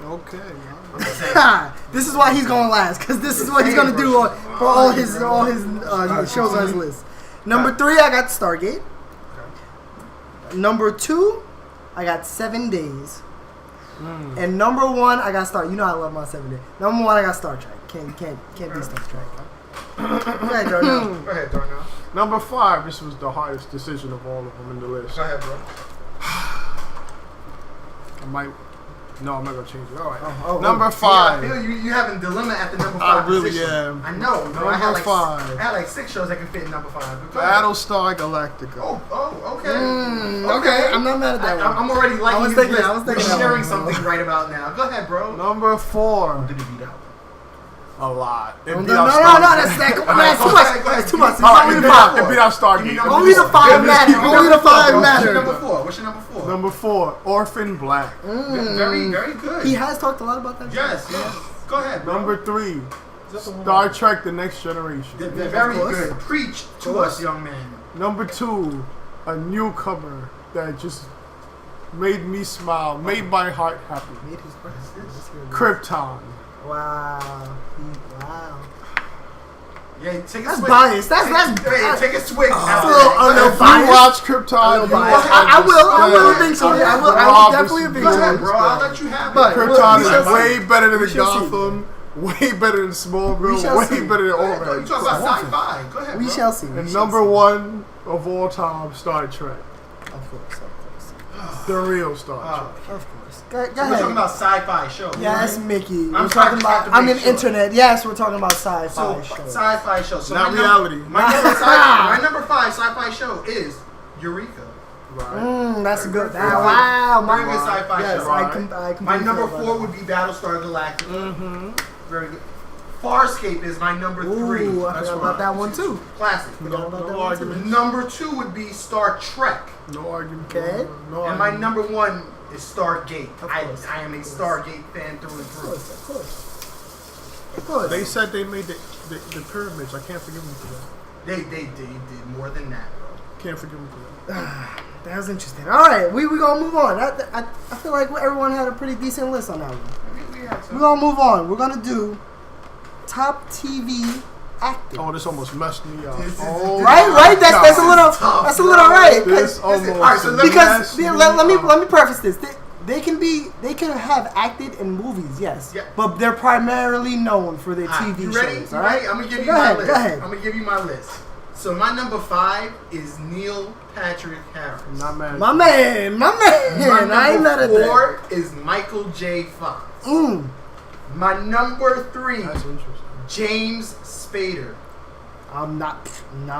Okay. I'm just saying. This is why he's going last, because this is what he's gonna do for all his shows on his list. Number 3, I got Stargate. Number 2, I got 7 Days. And number 1, I got Star. You know I love my 7 Days. Number 1, I got Star Trek. Can't be Star Trek. Go ahead, Darnell. Go ahead, Darnell. Number 5. This was the hardest decision of all of them in the list. Go ahead, bro. I might. No, I'm not gonna change it. All right. Oh, Number Yeah, I 5. feel you having dilemma at the number 5 I really position. am. I know, bro. I had Number like 5. I had like 6 shows that could fit in number 5. But go ahead. Battlestar Galactica. Oh, okay. Okay, I'm not mad at that one. I'm already liking was his thinking- list. I was thinking We're that sharing one. something right about now. Go ahead, bro. Number 4. Did it beat out? A lot. It No, beat no, out no, Star that's Trek. Come on, that's too much. That's too much. It's All right, only it the beat out- 5. it beat out Stargate. Only the 5 matter. Only the 5 What's matter. your number 4? What's your number 4? Number 4. Orphan Black. Very, very good. He has talked a lot about that. Yes. Go ahead, bro. Number 3. Star Trek: The Next Generation. They're very course. good. Preach to us, young man. Number 2. A newcomer that just made me smile, made my heart happy. Made his breath. Krypton. Wow. Yeah, take a That's swig. biased. That's Hey, take a swig. That's a after little that. unbiased. If you watch Krypton, you biased. will I will understand. think so. Yeah, I will Rob definitely is think Go so. ahead, bro. I'll let you have But- it. Krypton we shall is see. way better than We shall see. Gotham, way better than We Smallville, shall way see. better than Go ahead, all bro. You that. talk about sci-fi. Go ahead, We bro. shall see. And number 1 of all time, Star Trek. Of course. The real Star Trek. Of course. Go So we're talking ahead. about sci-fi shows. Yes, right? Mickey. We're I'm talking about. I'm in trying to make sure. internet. Yes, we're talking about sci-fi So shows. sci-fi show. So Not my reality. My number 5 sci-fi show is Eureka. Right. That's good. Very Wow. Very good sci-fi Yes, show. I Right. completely My number feel 4 about would be Battlestar Galactica. Mm-hmm. Very good. Farscape is my number that. 3. Ooh, I That's forgot right. about that one too. Classic. Forgot about that No one too. argument. Number 2 would be Star Trek. No argument. Okay. No And my argument. number 1 is Stargate. Of I course. am a Stargate fan through and Of through. course, of course. Of course. They said they made the pyramids. I can't forgive them for that. They did more than that, bro. Can't forgive them for that. That was interesting. All right, we gonna move on. I feel like everyone had a pretty decent list on that one. We had We're some. gonna move on. We're gonna do top TV acting. Oh, this almost messed me up. This is- Oh, Right, my right. That's a God. little. tough, That's a little bro. right. This Alright, almost so let me- Because messed let me up. preface this. They can have acted in movies, yes, Yeah. but they're primarily known for their Alright, TV you ready? shows. You All right, ready? I'm gonna give you Go my ahead, list. go ahead. I'm gonna give you my list. So my number 5 is Neil Patrick Harris. Not mad. My man. My I ain't mad number at that. 4 is Michael J. Fox. Mm. My number 3, That's interesting. James Spader. I'm not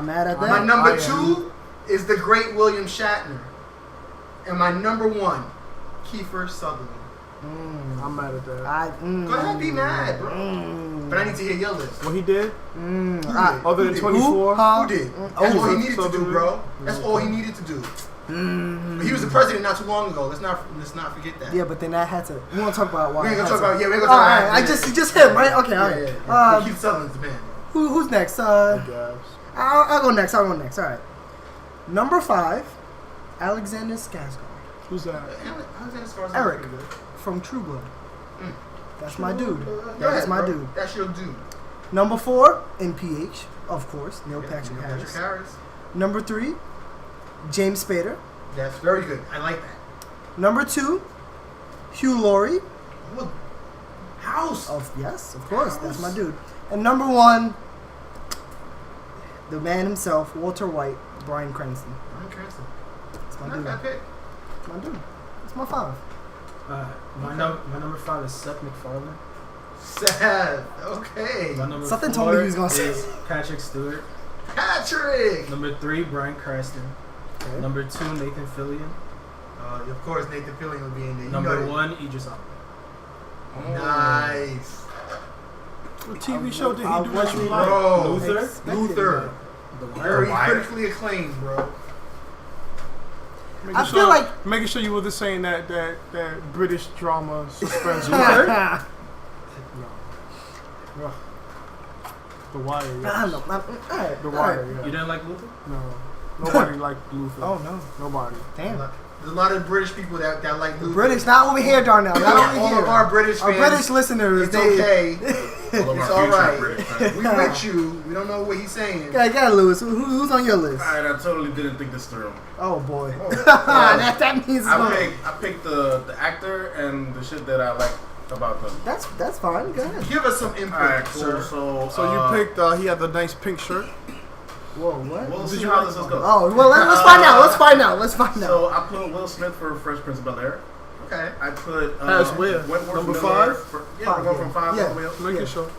mad at My that. number I am. 2 is the great William Shatner. And my number 1, Kiefer Sutherland. I'm mad at that. Go ahead, be mad, bro. But I need to hear your list. What he did? Who did? Other than Who did? 24? Who did? That's all he Kiefer needed to do, Sutherland. bro. That's all he needed to do. But he was the president not too long ago. Let's not forget that. Yeah, but then I had to. We want to talk about why. We ain't I gonna had talk about. to. Yeah, we ain't All gonna talk right, about. I just him, right? Okay, all right. Yeah. Keith Sutherland's the man. Who's next? I guess. I'll go next. All right. Number 5, Alexander Skarsgård Who's that? Alexander Skarsgård. Eric. Pretty good. from True Blood. Mm. That's my dude. Go That's ahead, my bro. dude. That's your dude. Number 4, NPH, of course, Neil Yeah, Patrick Neil Harris. Patrick Harris. Number 3, James Spader. That's very good. I like that. Number 2, Hugh Laurie. Look, House. Yes, of course, that's my dude. And number 1, the man himself, Walter White, Bryan Cranston. Bryan Cranston. That's my Not dude. that pick. That's my dude. That's my 5. My number 5 is Seth MacFarlane. Seth. Okay. My number Something 4 told me he was gonna say is Patrick Stewart. Patrick. Number 3, Bryan Cranston. Okay. Number 2, Nathan Fillion. Of course, Nathan Fillion would be in there. You Number know that. 1, Idris Elba. Nice. What TV show did I he do that you wasn't- like? Bro. Luther? Expected Luther. The Very Wire. critically acclaimed, bro. Making I feel like- making sure you wasn't saying that British drama suspense. I No. The Wire. don't Yes. know. Alright, The alright. Wire. You Yeah. didn't like Luther? No. Nobody liked Luther. Oh no. Nobody. Damn. There's a lot of British people that like Luther. British, not over here, Darnell. Not over All here. of our British Our fans. British listeners, It's okay. All of It's our all future right. British fans. We with you. We don't know what he's saying. Yeah, Lewis. Who's on your list? Alright, I totally didn't think this through. Oh boy. that means it's going. I picked the actor and the shit that I like about them. That's fine. Go ahead. Give us some input, Alright, cool. sir. So you picked. He had the nice pink shirt. Whoa, what? We'll Did see you how like- this is going. Oh, well, let's find out. Let's find out. So I put Will Smith for Fresh Prince of Bel-Air. Okay. I put As where? Wentworth Number Miller 5? For, Five, we're going from 5 yeah. all the way up. Making sure.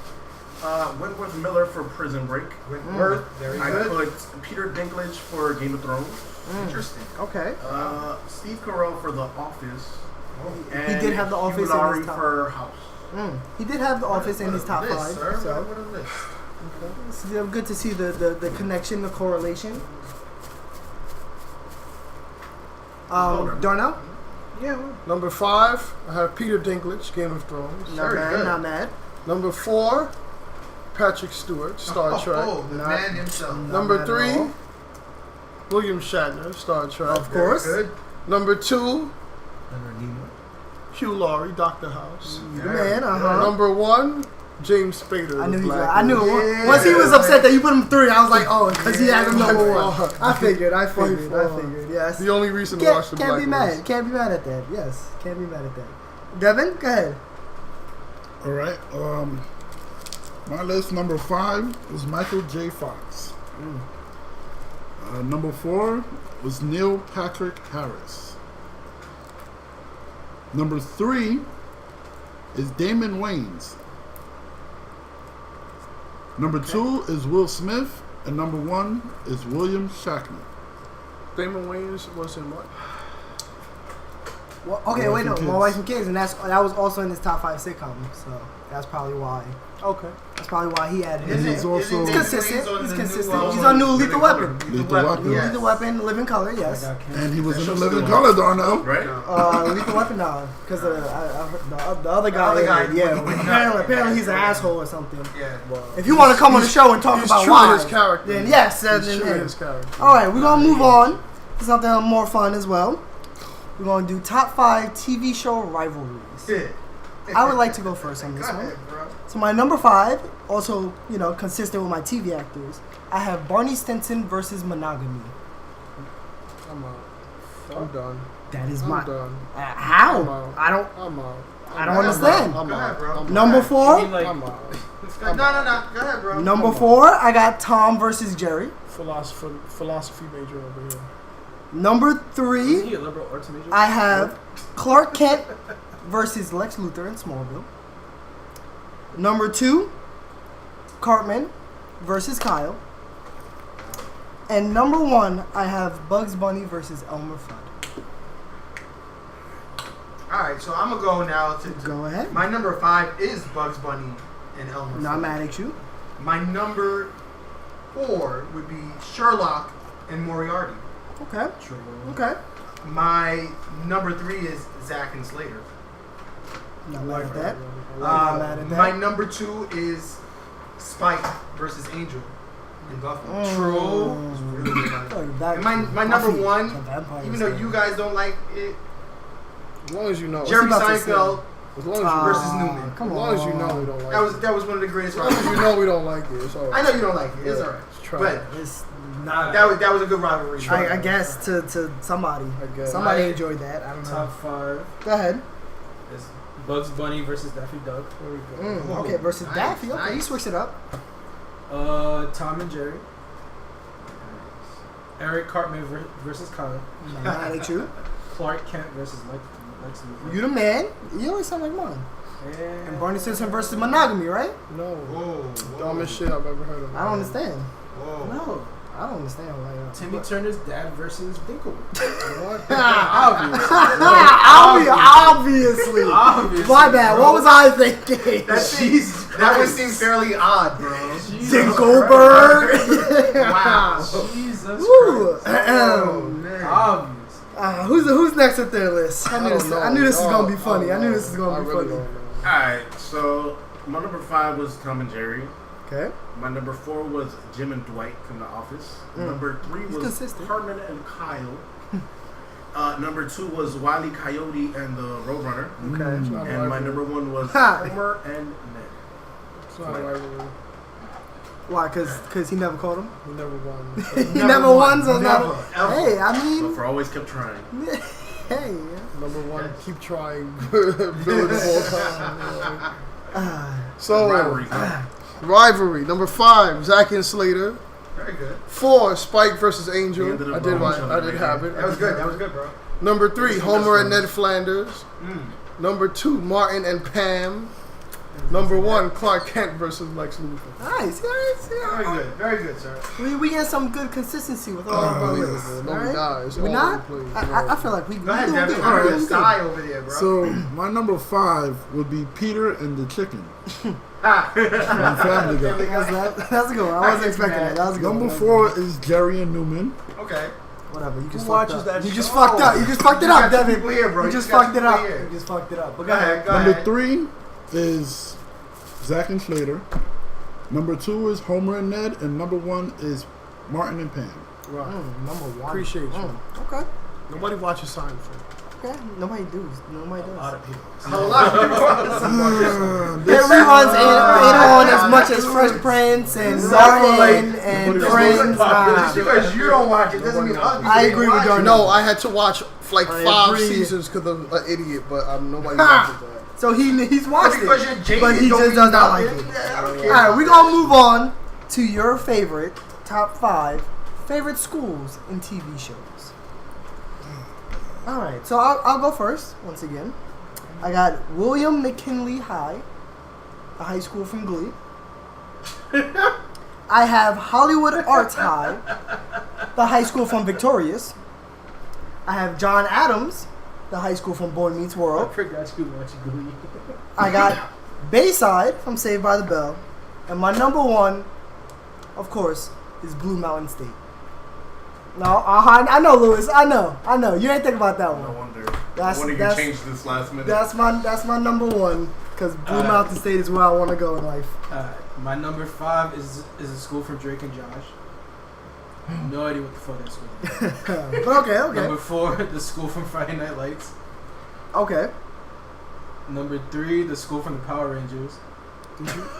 Wentworth Miller for Prison Break. Wentworth. Very I good. put Peter Dinklage for Game of Thrones. Interesting. Okay. Steve Carell for The Office. And did have The Office Hugh in his Laurie top. for House. He did have The Office in his top List, 5. sir. So What a list. it's good to see the connection, the correlation. Darnell? Yeah. Number 5, I have Peter Dinklage, Game of Thrones. Not Very mad, good. not mad. Number 4, Patrick Stewart, Star Trek. Oh, the man himself. Number bad at 3, all. William Shatner, Star Trek. Of course. Good. Number 2, Leonard Nimoy. Hugh Laurie, Doctor House. The man, uh-huh. Number 1, James Spader. I knew he was. Black I knew it. Yeah. Once he was upset that you put him 3, I was like, oh, because he had him number Yeah. 1. I figured. Yes. The only reason to watch the Can't be Blacklist. mad. Can't be mad at that. Yes. Can't be mad at that. Devin, go ahead. All right. My list number 5 was Michael J. Fox. Number 4 was Neil Patrick Harris. Number 3 is Damon Wayans. Number 2 is Will Smith, and number 1 is William Shatner. Damon Wayans was in what? Well, okay, My wait, no. Wife and My Kids. Wife and Kids, and that was also in his top 5 sitcom. So that's probably why. Okay. That's probably why he had And his. he's also- Isn't He's Damon consistent. Wayans on He's the consistent. new, He's on new Lethal Weapon. Lethal Weapon. Yes. Lethal Weapon, Living Color, yes. And he was in That the show's Living still Color, Darnell. Right? Lethal Weapon, no, because I heard the other guy. other guy yeah. would not. Apparently he's an asshole or something. Yeah. If you want to come on the show and talk He's about true why, to his character. then yes, He's then true to hey. his character. All right, we're gonna move on to something more fun as well. We're gonna do top 5 TV show rivalries. Yeah. I would like to go first on this Go one. ahead, bro. So my number 5, also consistent with my TV actors, I have Barney Stinson versus Monogamy. I'm out. I'm done. That is I'm my done. how I'm out. I don't I'm out. understand. I'm Go ahead, out. bro. I'm Number out. 4, I'm out. No. Go ahead, bro. number 4, I got Tom versus Jerry. Philosophy major over here. Number Isn't 3, he a liberal arts major? I have Clark Kent versus Lex Luthor in Smallville. Number 2, Cartman versus Kyle. And number 1, I have Bugs Bunny versus Elmer Fudd. All right, so I'm gonna go now to Go ahead. my number 5 is Bugs Bunny and Elmer. Not Fudd. mad at you. My number 4 would be Sherlock and Moriarty. Okay. Okay. My number 3 is Zack and Slater. Not mad at that. Not mad at that. My number 2 is Spike versus Angel in Buffy. True. And my number 1, even though you guys don't like it, As long as you know. Jerry about to Seinfeld. As long as you versus Newman. Come As on. long as you know we don't like it. That was one of the greatest As long as you rivalries. know we don't like it. It's all I right. know you don't like it. It's Yeah, alright. it's trash. But It's not. that was a good rivalry. I guess to somebody. I guess. Somebody My enjoyed that. I don't know. Top 5 Go ahead. is Bugs Bunny versus Daffy Duck. There we go. Okay, versus Nice, Daffy. Okay, you nice. switched it up. Tom and Jerry. Eric Cartman versus Kyle. Not mad at you. Clark Kent versus Lex Luthor. You the man. You always sound like mine. And Barney Stinson versus Monogamy, right? No. Whoa. Dumbest shit I've ever heard of. I don't understand. Whoa. No. I don't understand why. Timmy Turner's dad versus Dinklewood. What? Obviously. Obviously. My bad. What was I thinking? That one seems fairly odd, bro. Dinkelberg. Wow. Jesus Woo. Christ. Oh, man. Obvious. Who's next at their list? I don't know. knew this was gonna be I funny. don't I knew know. this was gonna I be really funny. don't know. Alright, so my number 5 was Tom and Jerry. Okay. My number 4 was Jim and Dwight from The Office. Number 3 He's was consistent. Cartman and Kyle. Number 2 was Wile E. Coyote and the Roadrunner. Okay. It's not And my like it. number 1 was Ha. Homer and Ned. It's not a rivalry. Why? Because he never called him? We never won. He never won, so it's Never, not. ever. Hey, I But mean, for always kept trying. hey. Number one, keep trying. Build the whole time. So, Rivalry. man. rivalry. Number 5, Zack and Slater. Very good. 4, Spike versus Angel. We ended up I did wrong. I did have it. That was good. That was good, bro. Number 3, Homer and Ned Flanders. Mm. Number 2, Martin and Pam. Number 1, Clark Kent versus Lex Luthor. Nice. Very good. Very good, sir. We get some good consistency with all of our lists. Nobody dies. We All not? over the place. I feel like we Go ahead, doing Devin. good. I heard We a doing sigh over there, bro. So my number 5 would be Peter and the Chicken Ha. from Family Guy. good. That's a good one. I wasn't expecting that. That was a good Number one. 4 is Jerry and Newman. Okay. Whatever. You just Who fucked watches up. that You just show? fucked up. You just fucked it You up, got two Devin. people here, bro. You just You got fucked two it up. people here. You just fucked it up. But Go ahead. Go Number ahead. 3 is Zack and Slater. Number 2 is Homer and Ned, and number 1 is Martin and Pam. Right. Number 1. Appreciate you. Okay. Nobody watches Seinfeld. Okay. Nobody does. Nobody A lot does. of people. A lot of people. Their reruns ain't on as much as Fresh Prince and Martin and Friends. Just because you don't watch it doesn't mean other people I ain't agree with watch it. Darnell. No, I had to watch like I 5 agree. seasons because I'm an idiot, but nobody watches that. So he's watched Because it, you're jaded, but he don't just mean does not like nothing. it. Yeah, I don't All care. right, we're gonna move on to your favorite top 5 favorite schools and TV shows. All right, so I'll go first once again. I got William McKinley High, a high school from Glee. I have Hollywood Arts High, the high school from Victorious. I have John Adams, the high school from Boy Meets I World. forgot you watching Glee. I got Bayside from Saved by the Bell. And my number 1, of course, is Blue Mountain State. No, I know, Lewis. I know. You didn't think about that No one. wonder. That's- No wonder you that's- changed this last minute. That's my number 1, because Blue Mountain State is where I want to go in life. My number 5 is a school from Drake and Josh. No idea what the fuck that school is. But okay. Number 4, the school from Friday Night Lights. Okay. Number 3, the school from the Power Rangers.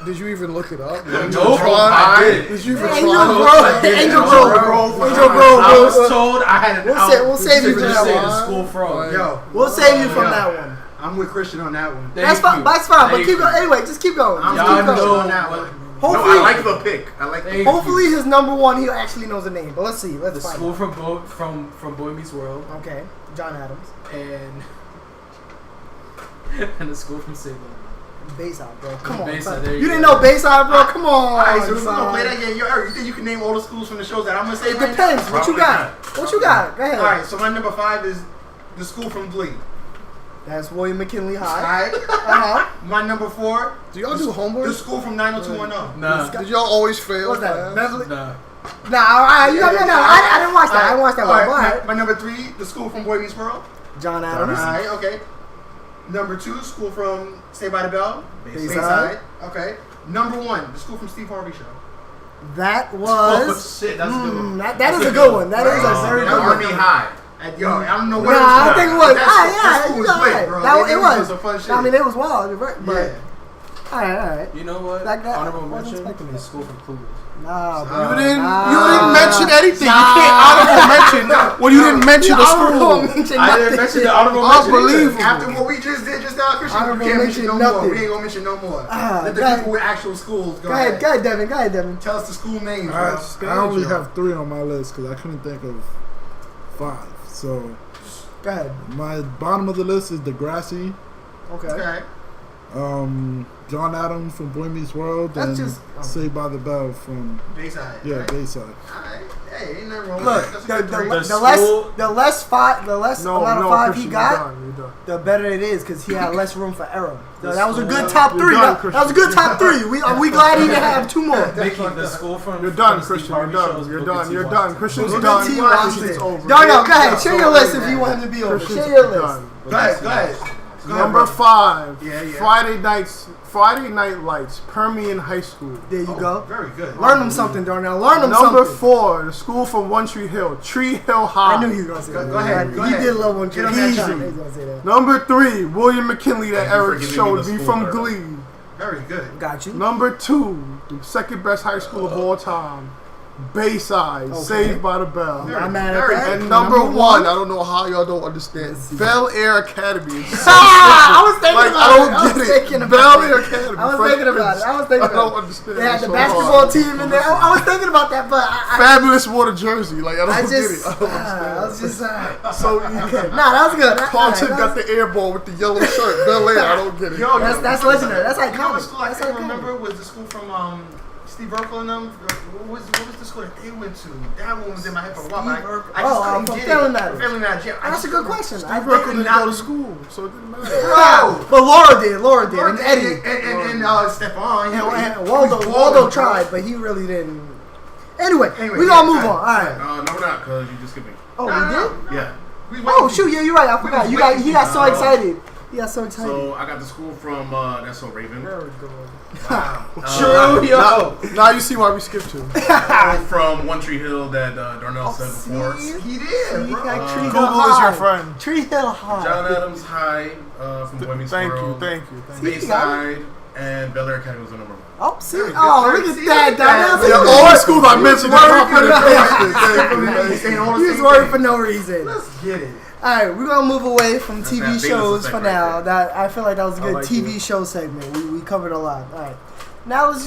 Did you even look it up? No, Did you try? I did. Did you even Angel try? Grove. Angel Grove. I was told I had an We'll save you to for just that say one. the school from. Yo, We'll save you from Yeah. that one. I'm with Christian on that one. That's fine. But keep going. Anyway, just keep going. I'm Just with keep Christian going. on that one. No, Hopefully, I like the pick. I like the Thank hopefully his number 1 he actually knows the name. But let's see. The Let's find school out. from Boy Meets World Okay. John Adams. and the school from Saved by the Bell. Bayside, bro. Come on. Bayside, son. there You you didn't go. know Bayside, bro? Come on. Alright, so we're son. gonna play that game. You think you can name all the schools from the shows that I'm gonna say? It right depends. What you got? What you got? Go ahead. Alright, so my number 5 is the school from Glee. That's William McKinley High. Alright. Uh-huh. My number 4, Do y'all do the homework? school from 90210. Nah, Did y'all always fail? What's that? class? Beverly? nah. Nah, I didn't watch that. I didn't watch that one. Go Alright, ahead. my number 3, the school from Boy Meets World. John Adams. Alright, okay. Number 2, school from Saved by the Bell. Bayside. Okay. Number 1, the school from Steve Harvey Show. That Oh was. shit, that's a good one. That is a good one. That is a very And good one. Army High. Yo, I don't know what Nah, it was. I think it was. That school You was got lit, it. bro. That it was. some fun shit. I mean, it was wild. But yeah. all right. You know what? Like that, Honorable I wasn't mention expecting the that. school from Clueless. Nah, bro. You didn't. Nah. You didn't mention anything. Nah. You can't honorable mention when you didn't mention the Honorable school. mention I didn't nothing. mention the honorable mention. Unbelievable. After what we just did just now, Christian, we Honorable can't mention no mention more. We nothing. ain't gonna mention no more. Ah, Let the go ahead. people with actual schools go Go ahead, Devin. Go ahead, Devin. Tell us the school names, bro. I only have 3 on my list because I couldn't think of 5. So Go ahead. my bottom of the list is Degrassi, Okay. Okay. John Adams from Boy Meets World, That's and just- Saved by the Bell from Bayside. Bayside. Alright. Hey, ain't nothing wrong with Look, that. That's a the good three. less amount of 5 he got, You're done. the better it is because he had less room for error. So The that was a good school- top You're 3. done, That was a good top 3. We glad he didn't have 2 more. Mickey, the school from You're done, from Steve Christian. You're Harvey done. shows You're Booker done. T. You're done. Washington. Christian's Booker done. T. Christian's Washington. over. Darnell, go ahead. Share your So list late, if you man. want him to be over. Christian's Share your list. done. Go ahead. Number 5. Yeah, yeah. Friday Night Lights. Permian High School. There you go. Very good. Learn them something, Darnell. Learn them Number something. 4. The school from One Tree Hill. Tree Hill High. I knew he was going to say that. Go ahead, go He ahead. did love one Get trick. on that He train. was going to say that. Number 3. William McKinley that Thank you for Eric giving me showed the me school from card. Glee. Very good. Got you. Number 2, the second best high school of all time, Bayside, Okay. Saved by the Bell. I'm mad at that. And number 1, I don't know how y'all don't understand, Let's see. Bel Air Academy. Is so I was thinking like, about I it. don't I was get thinking it. about Bel it. Air Academy. I was Fresh thinking about it. Prince. I was thinking I don't about it. understand. They had It's the so basketball hard. team in there. I was thinking about that, but Fabulous Water Jersey. Like, I don't I get just, it. I don't understand. I was just, So easy. nah, that was good. Carlton That got was- the air ball with the yellow shirt. Bel Air, I don't get it. Yo, That's legendary. That's You know what iconic. school I That's can't iconic. remember was the school from Steve Urkel and them. What was the school that they went to? That one was in my head for a while. Steve But Urkel. I just Oh, couldn't from get Family it. Matters. Family Matters. Yeah, I That's just a good couldn't- question. Steve I Urkel think didn't not. go to school, so it didn't matter. Bro. But Laura did, and Eddie. And Stefan. And Waldo tried, but he really didn't. Anyway, we gonna move on. All right. No, we're not, cause you just skipping. Oh, No, we no, did? no. Yeah. We Oh waiting. shoot, yeah, you're right. I forgot. was You got. waiting. He got so Oh. excited. He got so excited. So I got the school from that's so Raven. There we go. True, yo. Now you see why we skipped him. From One Tree Hill that Darnell said before. See? He did, He bro. got Tree Hill Google is your High. friend. Tree Hill High. John Adams High from Boy Meets Thank World. you, thank you. Bayside and Bel Air Academy was the number 1. Oh, see? Very good. Oh, Very look at see, that. look at that. Darnell. Yeah, all the schools I mentioned, He's saying all the He was same worried thing. for no reason. Let's get it. Alright, we're gonna move away from That's TV that Venus shows effect for right now. there. That I feel like that was a good like TV it. show segment. We covered a lot. Alright. Now let's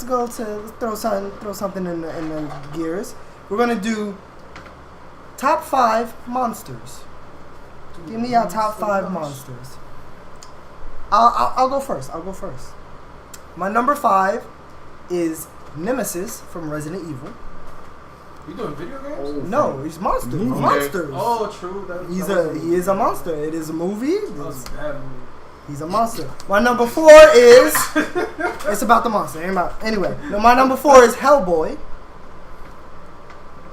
go to let's throw something in the gears. We're gonna do top 5 monsters. Give me your top 5 monsters. I'll go first. My number 5 is Nemesis from Resident Evil. You doing video games? No, he's monsters. Movie. Monsters. Oh, true. He is a monster. It is a movie. That was a bad movie. He's a monster. My number 4 is it's about the monster. Ain't about anyway. No, my number 4 is Hellboy.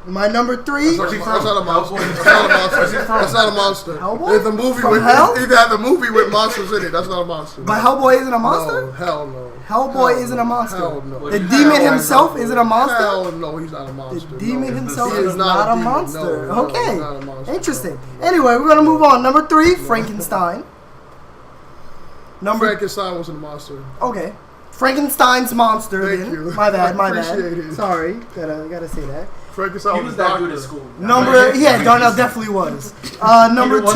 My number 3 That's not a monster. That's not a monster. That's not a monster. Hellboy? It's a movie From with hell? either have a movie with monsters in it. That's not a monster. But Hellboy isn't a No, monster? hell no. Hellboy Hell isn't no. a monster. Hell no. The Hell demon no. himself isn't a monster? Hell no, he's not a The monster. demon no. himself He is not a demon. monster. No, Okay. he's not a monster. Interesting. Anyway, we're gonna move on. Number 3, Frankenstein. Number Frankenstein wasn't a monster. Okay. Frankenstein's monster. Thank then. you. My bad. Appreciate it. Sorry. Gotta say that. Frankenstein He was was a that doctor. good at school. Darnell definitely was. Number 2.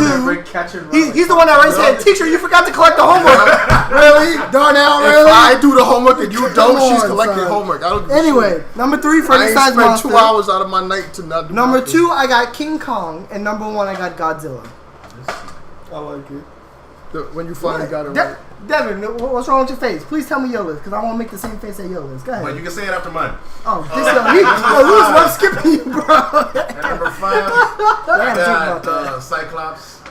He's the one that already said, "Teacher, you forgot to collect the homework." Really, Darnell? If Really? I do the homework and you Come don't, she's on, collecting son. homework. I don't give a Anyway, shit. number 3, I Frankenstein's ain't spent monster. 2 hours out of my night to not do Number nothing. 2, I got King Kong, and number 1, I got Godzilla. I like it. When you finally got it De- right. Devin, what's wrong with your face? Please tell me your list, because I want to make the same face at your list. Go ahead. But you can say it after mine. Oh, Lewis was skipping you, bro. At number 5, I I gotta talk about got Cyclops.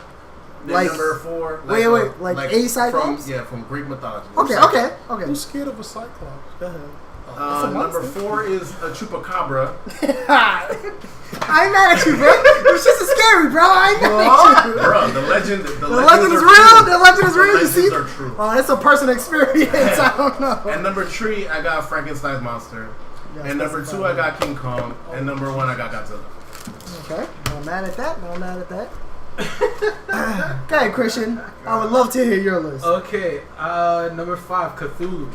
Then Like- number 4. wait, like a Cyclops? From Greek mythology. Okay. Who's scared of a Cyclops? Go ahead. a Number monster. 4 is a chupacabra. I ain't mad at you, bro. It's just as scary, bro. I ain't mad at you. Bro, the legend. The legend is real. The legend is real. You Legends see? are true. Oh, it's a personal experience. I don't know. And number 3, I got Frankenstein's monster. And number 2, I got King Kong. And number 1, I got Godzilla. Okay. No mad at that. No mad at that. Okay, Christian. I would love to hear your list. Okay, number 5, Cthulhu.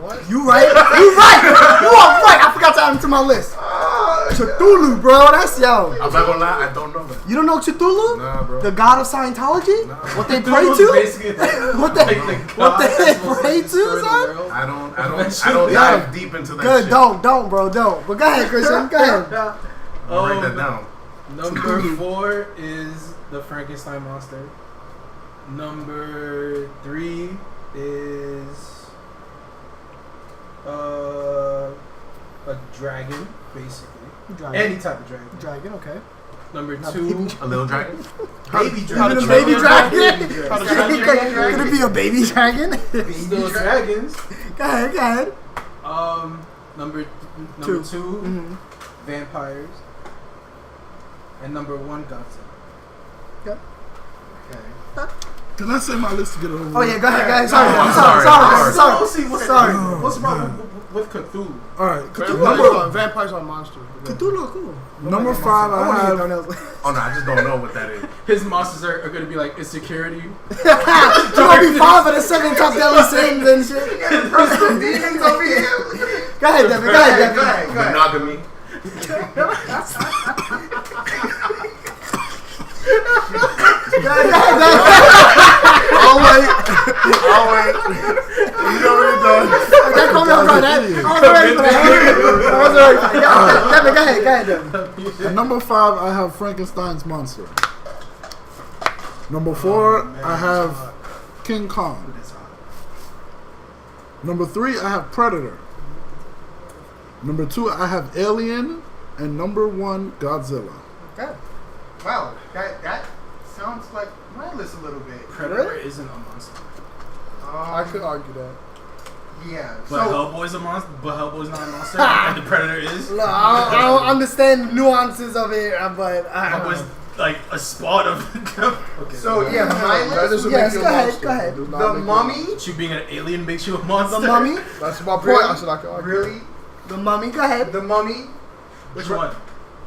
What? You right? You right? You are right. I forgot to add him to my list. Cthulhu, bro. That's yo. I'm not gonna lie, I don't know that. You don't know Cthulhu? Nah, bro. The god of Scientology? Nah. What they pray Cthulhu's to? basically like, What they like the what god they that's supposed pray destroy to, the son? world. I don't Eventually. dive deep into that Good. shit. Don't, bro. Don't. But go ahead, Christian. Go ahead. I'll write that down. Number 4 is the Frankenstein monster. Number 3 is a dragon, basically. Dragon. Any type of dragon. Dragon. Okay. Number Not 2, baby A little dragon? baby Even dragon. a baby dragon? Baby dragon. Could it be a baby dragon? Still dragons. Go ahead. Number 2, Mm-hmm. vampires. And number 1, Godzilla. Yep. Okay. Can I say my list to get it over? Oh yeah, go ahead, guys. I'm Sorry. Let's see what's Sorry. What's wrong? with Cthulhu. All right, Vampires are monsters. Cthulhu, cool. number 5 I I want to get have. Darnell's. Oh no, I just don't know what that is. His monsters are gonna be like insecurity. You're gonna be 5 of the 7 top deadly sins and shit. Personal demons over here. Go ahead, Devin. Go ahead, Devin. Go ahead. Monogamy. I'll wait. You know what it does. That caught me off guard. I wasn't ready for that. I wasn't ready for that. Devin, go ahead, Devin. At number 5, I have Frankenstein's monster. Number 4, I have King Kong. Number 3, I have Predator. Number 2, I have Alien, and number 1, Godzilla. Okay. Wow, that sounds like my list a little bit. Predator isn't a monster. I could argue that. Yeah. But Hellboy's a monster. But Hellboy's not a monster. And the Predator is. No, I don't understand the nuances of it, but I don't Hellboy's know. like a spot of. Okay. So yeah, my That list. doesn't Yes, make you go a ahead, monster. go ahead. It does not The make you a Mummy. You being an alien makes you a monster. The Mummy? monster. That's my point. Really? I said I could argue. Really? The Mummy, go ahead. The Mummy. Which one?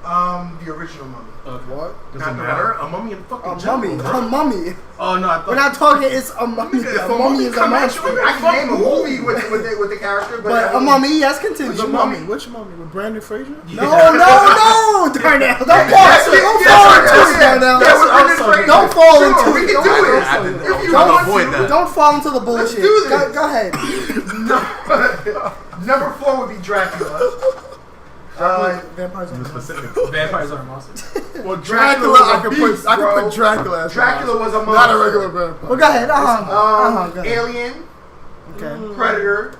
The original Mummy. Okay. What? Does Not it the matter? A mummy in fucking A jungle, mummy. bro. A mummy. Oh no, I thought. We're not talking, it's a mummy. If A a mummy mummy is a come at monster. you, I can name a movie with the character, But I a mean, mummy, yes, continue. Which The mummy? Mummy. Which mummy? With Brandon Fraser? No, Darnell. Don't fall into it, Darnell. Yeah, with Brendan Fraser. Don't fall Sure, into we it. can do Don't- it. I didn't know. If you Trying to want avoid to. that. Don't fall into the bullshit. do this. Go ahead. Number 4 would be Dracula. Vampires are Specific. Vampires are monsters. Well, Dracula Dracula, was a I could beast, put bro. Dracula as Dracula was a not a monster. regular vampire. Well, go ahead. Go ahead. Alien, Okay. Predator,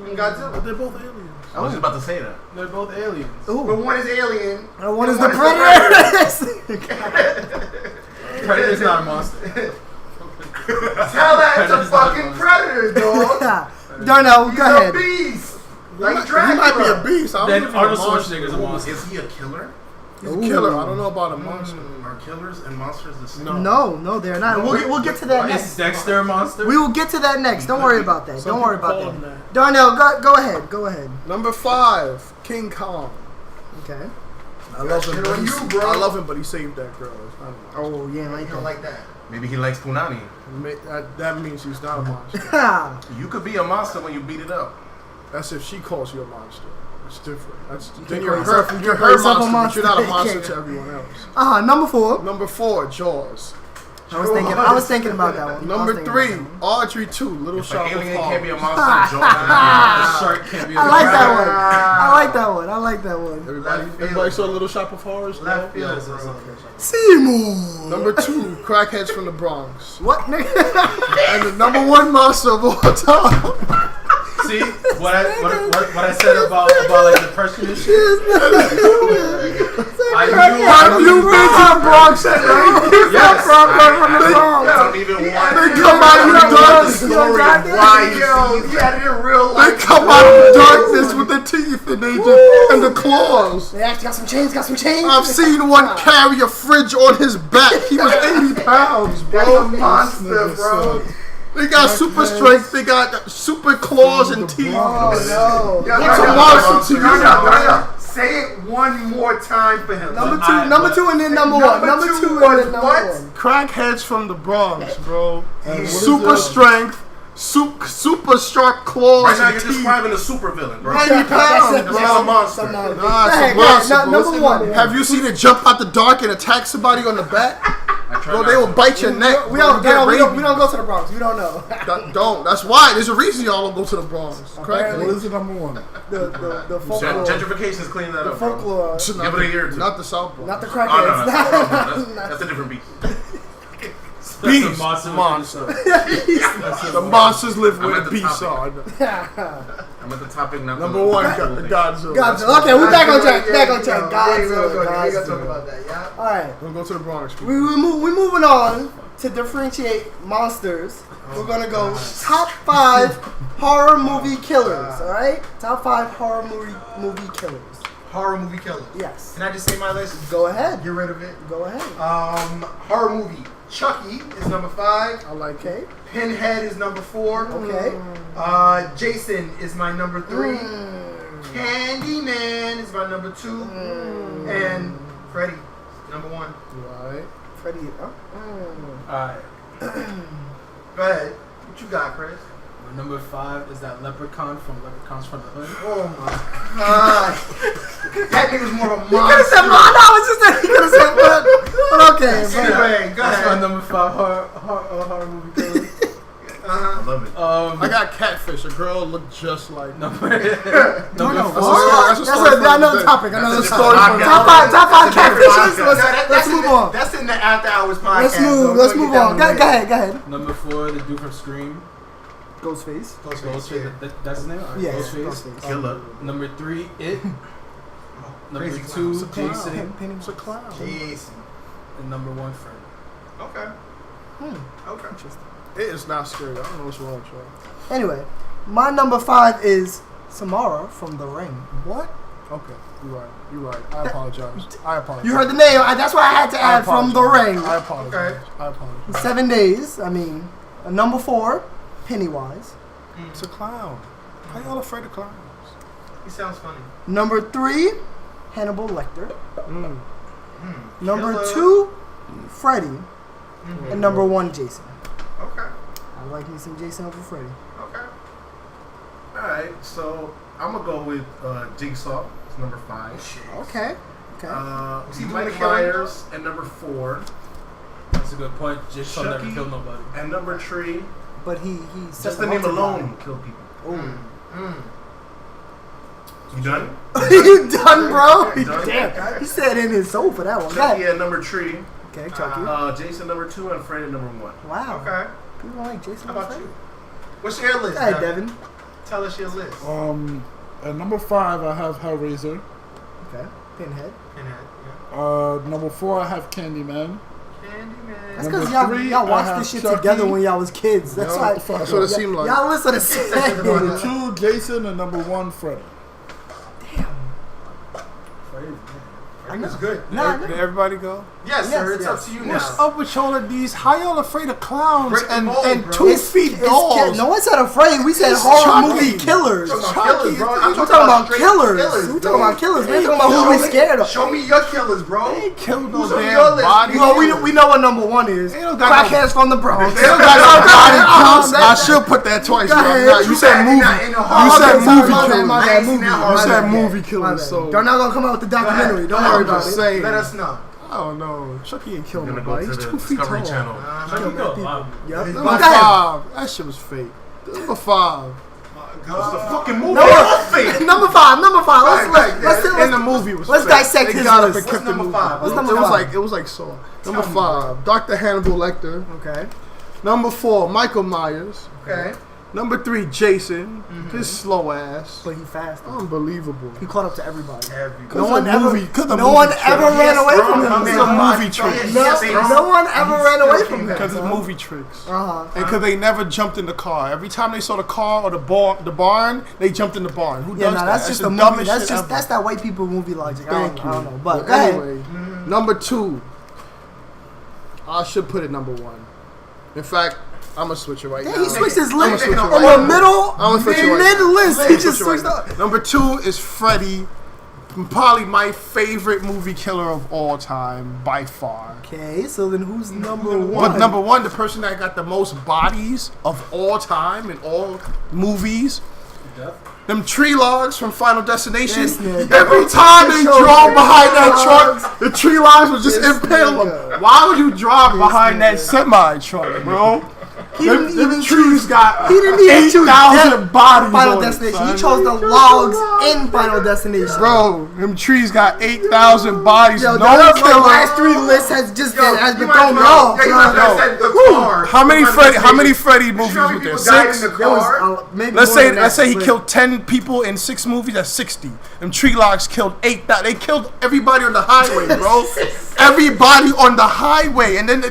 and Godzilla. They're both aliens. I was just about to say that. They're both aliens. But Ooh. one is Alien. And one is and the Predator. Predator's not a monster. Tell that to Predator's not a fucking monster. Predator, dog. Darnell, He's go a ahead. beast. Like He Dracula. might be a beast. I don't Then know if he's Arnold a monster. Schwarzenegger's a monster. Is he a killer? He's a killer. I don't know about a monster. Are killers and monsters the same? No, they're not. We'll get to that Is next. Dexter a monster? We will get to that next. Don't worry about that. Some Don't worry people about call him that. Darnell, go ahead. Go ahead. Number 5, King Kong. Okay. I love him, Shit but on he's- you, bro. I love him, but he saved that girl. It's not a monster. Oh, yeah, You like don't like that. Maybe he likes punani. That means he's not a monster. that. You could be a monster when you beat it up. That's if she calls you a monster. It's different. That's can't then call you're yourself- her. you You're can't call her yourself a monster, but you're not a monster. monster to everyone else. Number 4. Number 4, Jaws. I was thinking about that one. Number 3, Audrey 2, Little If Shop an of alien can't be a Horrors. monster, The Joe. shark can't be a I like monster. that one. I like that one. I like that one. Everybody saw Little Shop of Horrors? Left No? field, Yes, bro. Seymour. Number 2, Crackheads from the Bronx. What, nigga? And the number 1 monster of all time. See what I said about like depression and shit. I knew. Have you been to the Bronx at night? Yes. I don't even want They come out of the darkness. Why, yo, he had it in real They life. come out of the darkness with their teeth and they just, and the claws. They actually got some chains, I've seen one carry a fridge on his back. He was 80 pounds, That's bro. a monster, bro. They got super strength. They got super claws and teeth. Oh, no. Yo, What's a Darnell, monster to you? Darnell, say it one more time for him. Number I- 2 and then number 1. Number 2 and was then number what? 1. Crackheads from the Bronx, bro. is Super that? strength, super sharp claws Right now, and you're teeth. describing a super villain, bro. 90 pounds, That's bro. a monster. Nah, it's Go a ahead, monster, bro. number 1. Have you seen it jump out the dark and attack somebody on the back? I try Bro, not they will to. bite your neck. We bro. don't, You get we rabies. don't go to the Bronx. We don't know. Don't. That's why. There's a reason y'all don't go to the Bronx. What Crackheads. is the number 1? The folklore. Gentrification's cleaning that The up, bro. folklore. Not Give it a year or two. Not the South Bronx. Not the Oh, no, crackheads. that's a different beast. That's a Beast, monster. monster. The monsters live I'm where at the the beasts topic. are. I'm at the topic now. Number 1, Godzilla. That's Godzilla. Okay, we're back on track. Back on track. We ain't gonna Godzilla. talk about that, yeah? All right. Don't go to the Bronx. We moving on to differentiate monsters. We're gonna go top 5 horror movie killers. All right, top 5 horror movie killers. Horror movie killers. Yes. Can I just say my list? Go ahead. Get rid of it. Go ahead. Horror movie. Chucky is number 5. I like Okay. it. Pinhead is number 4. Okay. Jason is my number 3. Candyman is my number 2. And Freddy, number 1. Right. Freddy. Alright. Go ahead. What you got, Chris? My number 5 is that Leprechaun from Leprechauns from the Hood. Oh my god. That nigga's more of a He could have monster. said, no, I was just saying, he could have said, but okay. Anyway, go That's my ahead. number 5 horror movie killer. Uh-huh. I love it. I got Catfish. A girl looked just like. Number No, 4. that's a That's story for another the day. topic. That's Another a story. story for the Top 5 That's a different catfishes. podcast. Let's move on. That's in the after hours podcast. Let's move on. Go ahead. Number 4, the dude from Scream. Ghostface. Ghostface. That's his name? Alright, Yeah. Ghostface. Killer. Number 3, It. Number Crazy 2, Clown. Jason. It's a clown. Jason. And number 1, Fred. Okay. Okay. Interesting. It is not scary. I don't know what's wrong with y'all. Anyway, my number 5 is Samara from The Ring. What? Okay, you're right. I apologize. You heard the name. That's why I had to add from The Ring. I apologize. Okay. I apologize. 7 days. I mean, number 4, Pennywise. It's a clown. How y'all afraid of clowns? He sounds funny. Number 3, Hannibal Lecter. Mm. Number Killer. 2, Freddy. And number 1, Jason. Okay. I like me some Jason over Freddy. Okay. Alright, so I'm gonna go with Jigsaw. It's number 5. Okay. Okay. Is he doing Mike the killing? Myers and number 4. That's a good point. Jigsaw never Chucky. killed nobody. And number 3. But he set Just the them name up to alone killed people. die. You done? You done, bro? You done? Damn. He said in his soul for that one. Chucky Go at number 3. Okay, Chucky. Jason number 2 and Freddy number 1. Wow. Okay. People like Jason. How about Freddy? you? What's your list? Go ahead, Devin? Devin. Tell us your list. At number 5, I have Hellraiser. Okay. Pinhead. Number 4, I have Candyman. Candyman. That's Number because y'all 3, y'all I watched have this shit Chucky. together when y'all was kids. That's Yeah, why. what the fuck? That's what it seemed like. Y'all listen to the same. Number 2, Jason, and number 1, Freddy. I think it's good. Nah, Did everybody go? Yes, sir. It's yes. up to you What's now. up with y'all of these? How y'all afraid of clowns Break the and, mold, and bro. 2 feet dolls? No one said afraid. We said It's horror Chucky. movie killers. I'm We're talking about killers, bro. I'm talking about straight killers. We're talking about killers. We ain't talking about who we scared of. Show me your killers, bro. They ain't killed no Who's on your damn list? body. Well, we know what number 1 is. They don't got no- Crackheads from the Bronx. They don't got no body counts. I should put that twice. Go But I'm ahead. not. You said movie. You said movie killers. My bad, movie. You said movie My killers. bad. So They're not gonna come out with the documentary. Don't I'm worry about just it. saying. Let us know. I don't know. Chucky ain't killed I'm gonna go nobody. to He's the 2 feet Discovery tall. Channel. Chucky killed a lot of people. Yep. His Number Go ahead. 5. That shit was fake. Number 5. It's the fucking movie. Number- All fake. Number 5. In the movie was let's fake. dissect They his got up list. and kept the What's number movie. 5? What's It number was 5? like Saw. Number 5, Dr. Hannibal Lecter. Okay. Number 4, Michael Myers. Okay. Number 3, Jason. His slow ass. But he fast. Unbelievable. He caught up to everybody. Everybody. No one ever. movie- 'cause the No movie one trick. ever ran away from him. It's a movie trick. No one ever ran away from him. Because it's movie tricks. Uh-huh. And because they never jumped in the car. Every time they saw the car or the barn, they jumped in the barn. Who Yeah, does no, that? that's just the a movie. dumbest That's shit just ever. that's that white people movie logic. Thank you. I don't know. But go anyway, ahead. number 2. I should put it number 1. In fact, I'm gonna switch it right Yeah, now. he switched his I'ma list switch in it the right now. middle. I'ma switch it right Mid now. list, I'ma he switch just it right switched up. now. Number 2 is Freddy. Probably my favorite movie killer of all time, by far. Okay, so then who's number 1? But number 1, the person that got the most bodies of all time in all movies, them tree logs from Final Destination. This nigga. Every time they Show drove me behind that tree truck, logs. the tree logs would just This impale nigga. them. Why would you drive behind that semi truck, bro? He didn't even trees got He didn't even choose 8,000 bodies Final on it, Destination. son. He chose the logs in Final Destination. Bro, them trees got 8,000 bodies. Yo, no the killer. last 3 lists has just has been you might thrown as well- off. Yeah, you might as well said the car. How many Final Freddy? How many Destination. Freddy You movies know how many was there? people died 6. in the There was, car? maybe Let's more say than let's that, say he but- killed 10 people in 6 movies. That's 60. Them tree logs killed 8,000. They killed everybody on the highway, bro. Everybody on the highway, and then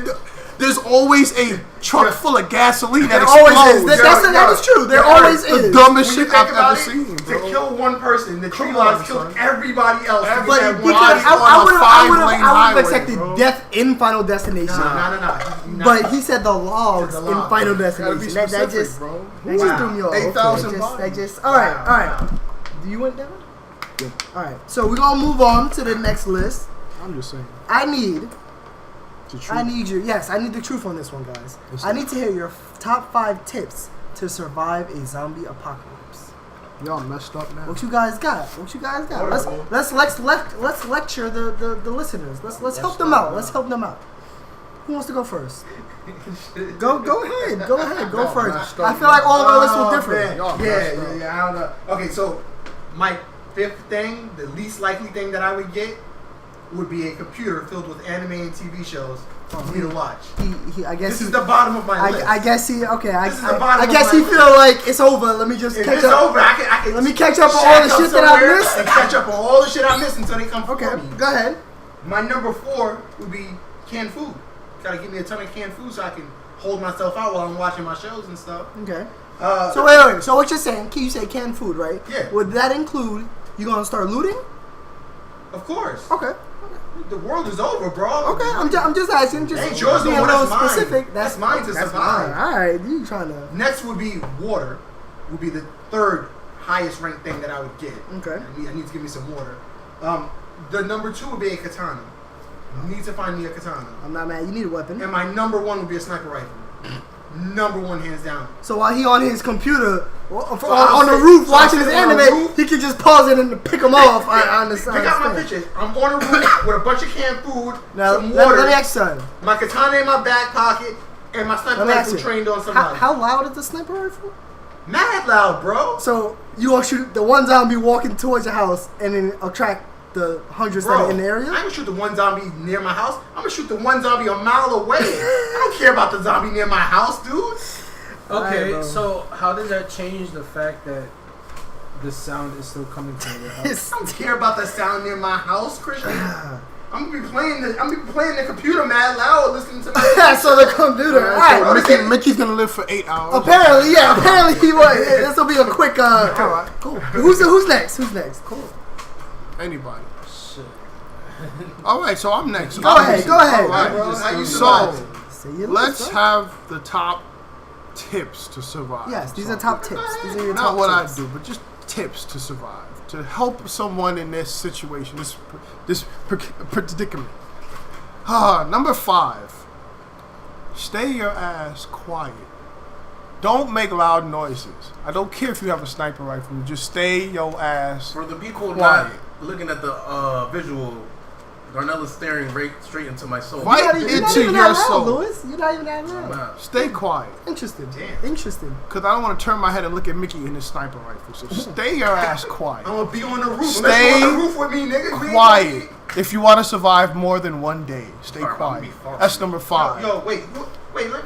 there's always a truck full of gasoline that There always is. explodes. That is true. There Yo, always the is. dumbest When you shit think I've about ever it, seen, to bro. kill one person, the tree Come logs on, killed son. everybody else. Every- But That he could body have. on a I would five-lane have highway, accepted bro. death in Final Destination. No. But he said the logs The in logs. Final Gotta be Destination. That specific, just bro. that just threw me off. 8,000 Okay, bucks. that just all right, all right. Wow. Do you want that one? Yeah. All right. So we're gonna move on to the next list. I'm just saying. I need The truth. I need the truth on this one, guys. What's I that? need to hear your top 5 tips to survive a zombie apocalypse. Y'all messed up now. What you guys got? What you guys got? Whatever. Let's lecture the listeners. Let's help them out. Let's help them out. Who wants to go first? Go ahead. Go ahead. Go Y'all first. messed I up, feel like all of our lists Oh, were different. man. Y'all Yeah, messed up. I don't know. Okay, so my 5th thing, the least likely thing that I would get would be a computer filled with anime and TV shows for me to watch. I guess This is the bottom of my list. I guess he okay. This is the bottom I of guess my he list. feel like it's over. Let me just If catch it's up. over, I can Let me catch up on shack all the up shit that I somewhere missed. and catch up on all the shit I missed until they come Okay, for me. go ahead. My number 4 would be canned food. Gotta give me a ton of canned food so I can hold myself out while I'm watching my shows and stuff. Okay. So So wait. So what you're saying? You say canned food, right? Yeah. Would that include you gonna start looting? of course, Okay. the world is over, bro. Okay. I'm just asking. Just Ain't yours no being more, a little that's mine. specific. That's mine to survive. Mine. All right. You trying to? Next would be water. Would be the 3rd highest ranked thing that I would get. Okay. I need to give me some water. The number 2 would be a katana. I need to find me a katana. I'm not mad. You need a weapon. And my number 1 would be a sniper rifle. Number 1 hands down. So while he on his computer I'll on the sit- roof so I'll watching his sit on the anime, roof. he can just pause it and pick him off on the side. Pick out my pictures. I'm on a roof with a bunch of canned food, Now some let water, me ask you something. my katana in my back pocket, and my sniper Let me ask rifle you. trained on somebody. How loud is the sniper rifle? Mad loud, bro. So you gonna shoot the one zombie walking towards your house and then attract the hundreds that Bro, are in the area? I ain't gonna shoot the one zombie near my house. I'm gonna shoot the one zombie a mile away. I don't care about the zombie near my house, dude. Okay, Alright, bro. so how does that change the fact that the sound is still coming from your house? I don't care about the sound near my house, Christian. I'm gonna be playing the computer mad loud, listening to my. So the computer. All right. So Mickey's gonna live for 8 hours. Apparently, yeah. Apparently, he was. This will be a quick. All right, cool. Who's next? Who's next? Cool. Anybody. Shit. All right, so I'm next. Go ahead. Go ahead. All right. Bro, how you So survive? Say your let's list, bro. have the top tips to survive. Yes, these So, are top tips. These are your Not top what tips. I do, but just tips to survive, to help someone in this situation, this predicament. Number 5. Stay your ass quiet. Don't make loud noises. I don't care if you have a sniper rifle. Just stay your ass. For the people Quiet. not looking at the visual, Darnell is staring right straight into my soul. Right You're not into even your that loud, soul. Lewis. You're not even that I'm loud. not. Stay quiet. Interesting. Damn. Interesting. Because I don't want to turn my head and look at Mickey in his sniper rifle. So stay your ass quiet. I'm gonna be on the roof. Stay Unless you on the roof with me, nigga. We ain't Quiet. gonna be- If you want to survive more than one day, stay Alright, I'm gonna quiet. be far That's from number 5. Yo, wait.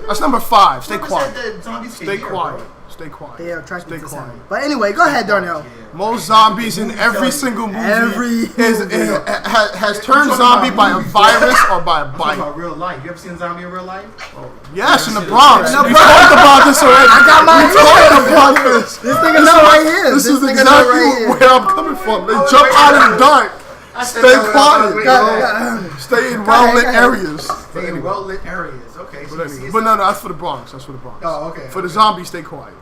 That's number 5. Stay Whoever quiet. said that zombies can Stay hear, quiet. bro? Stay quiet. They are attracted Stay to quiet. sound. But anyway, go ahead, Darnell. Most zombies in every single movie Every movie. has turned zombie by a virus or by a I'm talking bite. about real life. You ever seen a zombie in real life? Yes, in the Bronx. In the We Bronx. talked about this already. I got my We talked about this. This nigga know right here. This is nigga know exactly right here. where I'm coming from. They jump out in the dark. I said Stay that when I was quiet. waiting Go on that. ahead. Stay in Go ahead, well-lit go ahead. areas. Stay in well-lit areas. Okay. So you see But no, that's for the Bronx. That's for the Bronx. Oh, okay. For the zombies, stay quiet.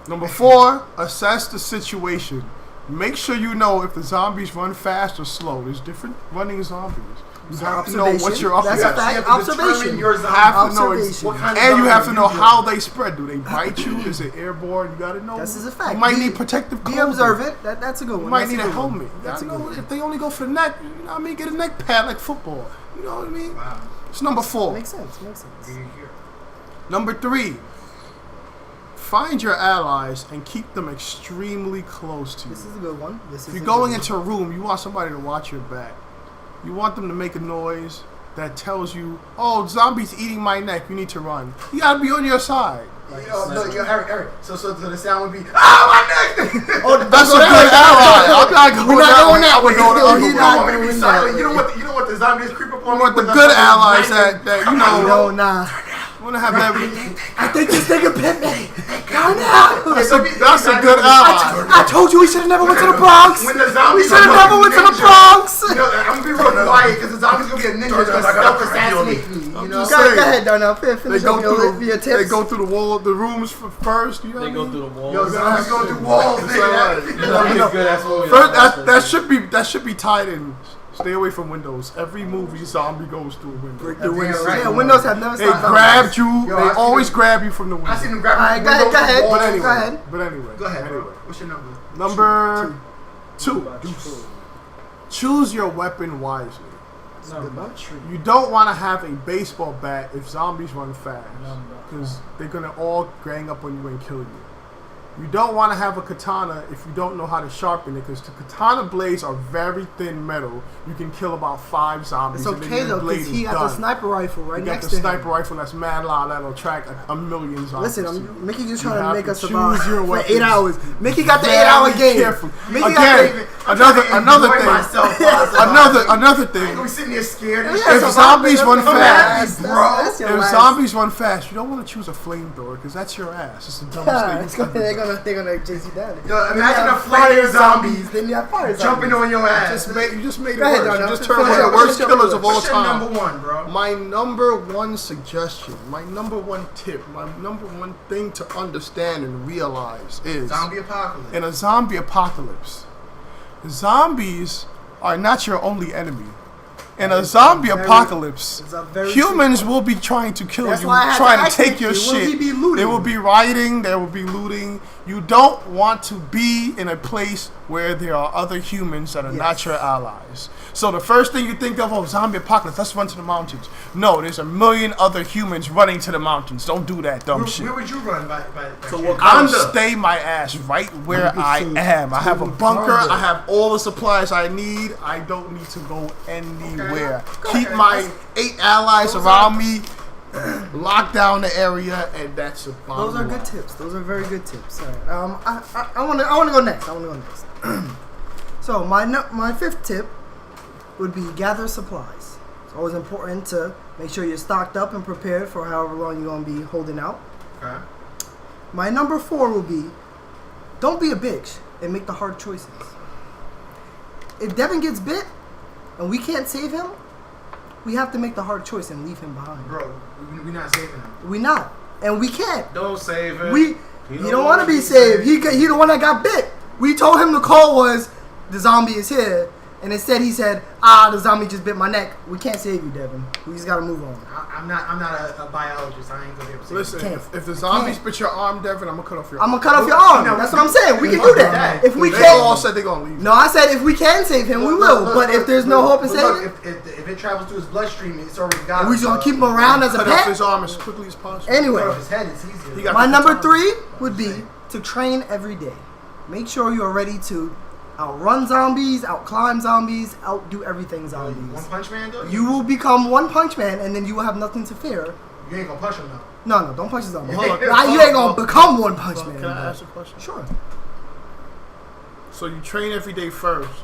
Number 4, assess the situation. Make sure you know if the zombies run fast or slow. There's different running zombies. You have to know what Observation. you're up That's against. a fact. You have to determine Observation. your You zombie. have to know Observation. What kind of and you zombie have to are know you how doing? they spread. Do they bite you? Is it airborne? You gotta know. This is a fact. You might Be- need protective Be clothing. observant. That's a good one. You might That's need a good one. helmet. You That's a gotta good know one. if they only go for the neck. You know what I mean? Get a neck pad like football. You know what I mean? Wow. It's number 4. Makes sense. Makes sense. Number 3. Find your allies and keep them extremely close to you. This is a good one. This is If you're a going good into a room, you want somebody to watch your back. You want them to make a noise that tells you, "Oh, zombie's eating my neck. You need to run." You gotta be on your side. Yo, Eric. So the sound would be, my neck. Oh, That's a good ally. I'm not going We're not that going way. that I would way. go the other He's way. not You want me to be going silent. that You don't want the zombies to creep up on You me. want the with good a fucking allies knife that one. No, nah. you want to have that. I think this nigga bit me. Go now. That's a good ally. I told you we should have never went to the Bronx. When the We zombies should have never went to the Bronx. You know, I'm gonna be real quiet because the zombies gonna get ninjas gonna stealth assassinate me. I'm You know, just Go saying. ahead, Darnell. They Finish go up your through tips. they go through the wall, the rooms first. You know They what I go mean? through the walls. Yo, zombies going through walls, It's nigga. alright. You know, he's good at what we First, are. that should be tied in. Stay away from windows. Every movie zombie goes through a window. The That's windows. right. Yeah, windows have never They stopped. grabbed you. Yo, I They seen always them- grab you from the window. I seen them grab Alright, go ahead, windows go and ahead. walls. But anyway, Go ahead. Go ahead, bro. Anyway. What's your number? Number two. Choose your weapon wisely. You don't want to have a baseball bat if zombies run fast, because they're gonna all gang up on you and kill you. You don't want to have a katana if you don't know how to sharpen it, because the katana blades are very thin metal. You can kill about 5 zombies. It's and then okay your though, blade because is he got done. the sniper rifle right You got next the to sniper him. rifle that's mad loud that'll attract a million zombies. Listen, Mickey just You trying to have make to us survive choose your for weapons 8 hours. Mickey got the very 8-hour game. careful. Mickey Again, another thing. Another thing. We sitting here scared. and Yeah, shit. If zombies run fast, That's your if last- zombies run fast, you don't want to choose a flamethrower because that's your ass. It's the dumbest thing. They're gonna chase you down. Yo, imagine You a have flaming fire zombies Then you have fire jumping zombies. on your ass. You just made it Go ahead, worse. Darnell. You just turned Finish one of up. the worst Finish up. killers of all What's your time. number one, bro? My number one suggestion, my number one tip, my number one thing to understand and realize is Zombie apocalypse. in a zombie apocalypse, zombies are not your only enemy. In a zombie apocalypse, It's a very humans will be trying to kill That's you, why I had to trying to ask take you, your will he shit. be looting? They will be rioting, they will be looting. You don't want to be in a place where there are other humans that are not your allies. So the first thing you think of, oh, zombie apocalypse, let's run to the mountains. No, there's a million other humans running to the mountains. Don't do that dumb shit. Where would you run by So chance? what I'll Wakanda. stay my ass right where I say am. I have a bunker. Wakanda. I have all the supplies I need. I don't need to go anywhere. Okay. Keep my 8 allies around me. Lock down the area, and that's the bottom Those are line. good tips. Those are very good tips. All right. I want to go next. So my fifth tip would be gather supplies. It's always important to make sure you're stocked up and prepared for however long you're gonna be holding out. Okay. My number 4 will be don't be a bitch and make the hard choices. If Devin gets bit and we can't save him, we have to make the hard choice and leave him behind. Bro, we're not saving him. We not, and we can't. Don't save him. He don't want to be saved. He the one that got bit. We told him the call was the zombie is here, and instead he said, the zombie just bit my neck. We can't save you, Devin. We just gotta move on. I'm not a biologist. I ain't gonna be able to save Listen, Can't. if the zombies bit your arm, Devin, I'm gonna cut off your I'm arm. gonna cut off your No, arm. no, That's we what I'm saying. We can fuck do that. that. If we They all can't. said they're gonna leave. No, I said if we can save him, we will. But if there's no hope in saving him, if it travels through his bloodstream, it's already got. we just gonna keep him around as a Cut off pet. his arm as quickly as possible. Anyway, Cut off his head. It's easier. He got my the number katana. 3 would be to train every day. Make sure you are ready to outrun zombies, outclimb zombies, outdo everything One zombies. Punch Man, though. You will become One Punch Man, and then you will have nothing to fear. You ain't gonna punch him though. No, don't punch the zombie. Hold on. You ain't gonna become One Punch Man. Can I but- ask a question? Sure. So you train every day first,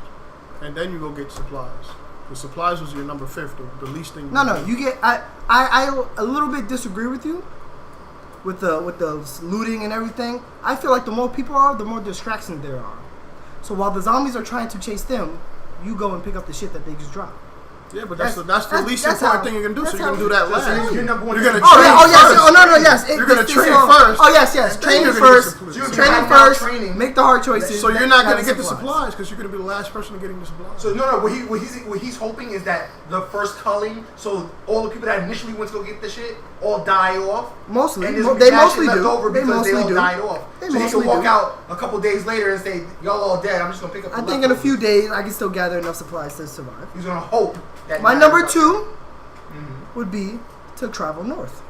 and then you go get supplies. The supplies was your number 5, the least thing. No. You get. I a little bit disagree with you. With the looting and everything, I feel like the more people are, the more distractions there are. So while the zombies are trying to chase them, you go and pick up the shit that they just dropped. Yeah, but that's the least that's important how- thing you're gonna do. So that's you're gonna how- do that that's last. how- You're number one. You're gonna Oh train yeah, oh yes, first. oh no, yes. You're gonna train all- first. Oh yes, yes. Then Training you're gonna get first. supplies. You're Training gonna have first. training. Make the hard choices. So you're not gonna gather get the supplies because you're gonna be the last person to getting the supplies. So no, what he's hoping is that the first culling, so all the people that initially went to go get the shit, all die off. Mostly, And there's they mad mostly shit left do. over They because mostly they all do. died off. They So he mostly can walk do. out a couple days later and say, "Y'all all dead. I'm just gonna pick up." I the think in a few leftovers." days I can still gather enough supplies to survive. He's gonna hope that. My not number everybody- 2 would be to travel north.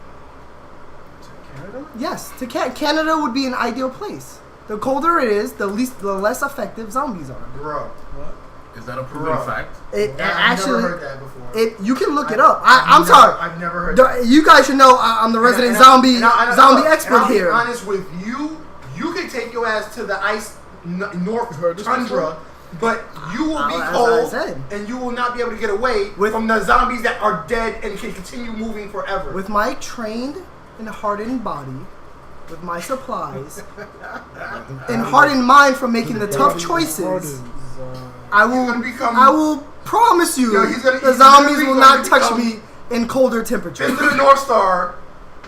Canada? Yes, to Canada would be an ideal place. The colder it is, the less effective zombies are. Bro, Is that a proven Bro. fact? It I've actually, never heard that before. you can look it up. I'm sorry. I've never heard that. You guys should know I'm the resident And zombie I'll expert be here. honest with you, you can take your ass to the ice north heard this tundra, but you will be As I cold said. and you will not be able to get away With- from the zombies that are dead and can continue moving forever. With my trained and hardened body, with my supplies, and hardened mind from making the tough choices, I gonna become- will promise you Yo, he's gonna- the he's zombies literally will gonna not touch become- me in colder temperatures. Into the North Star,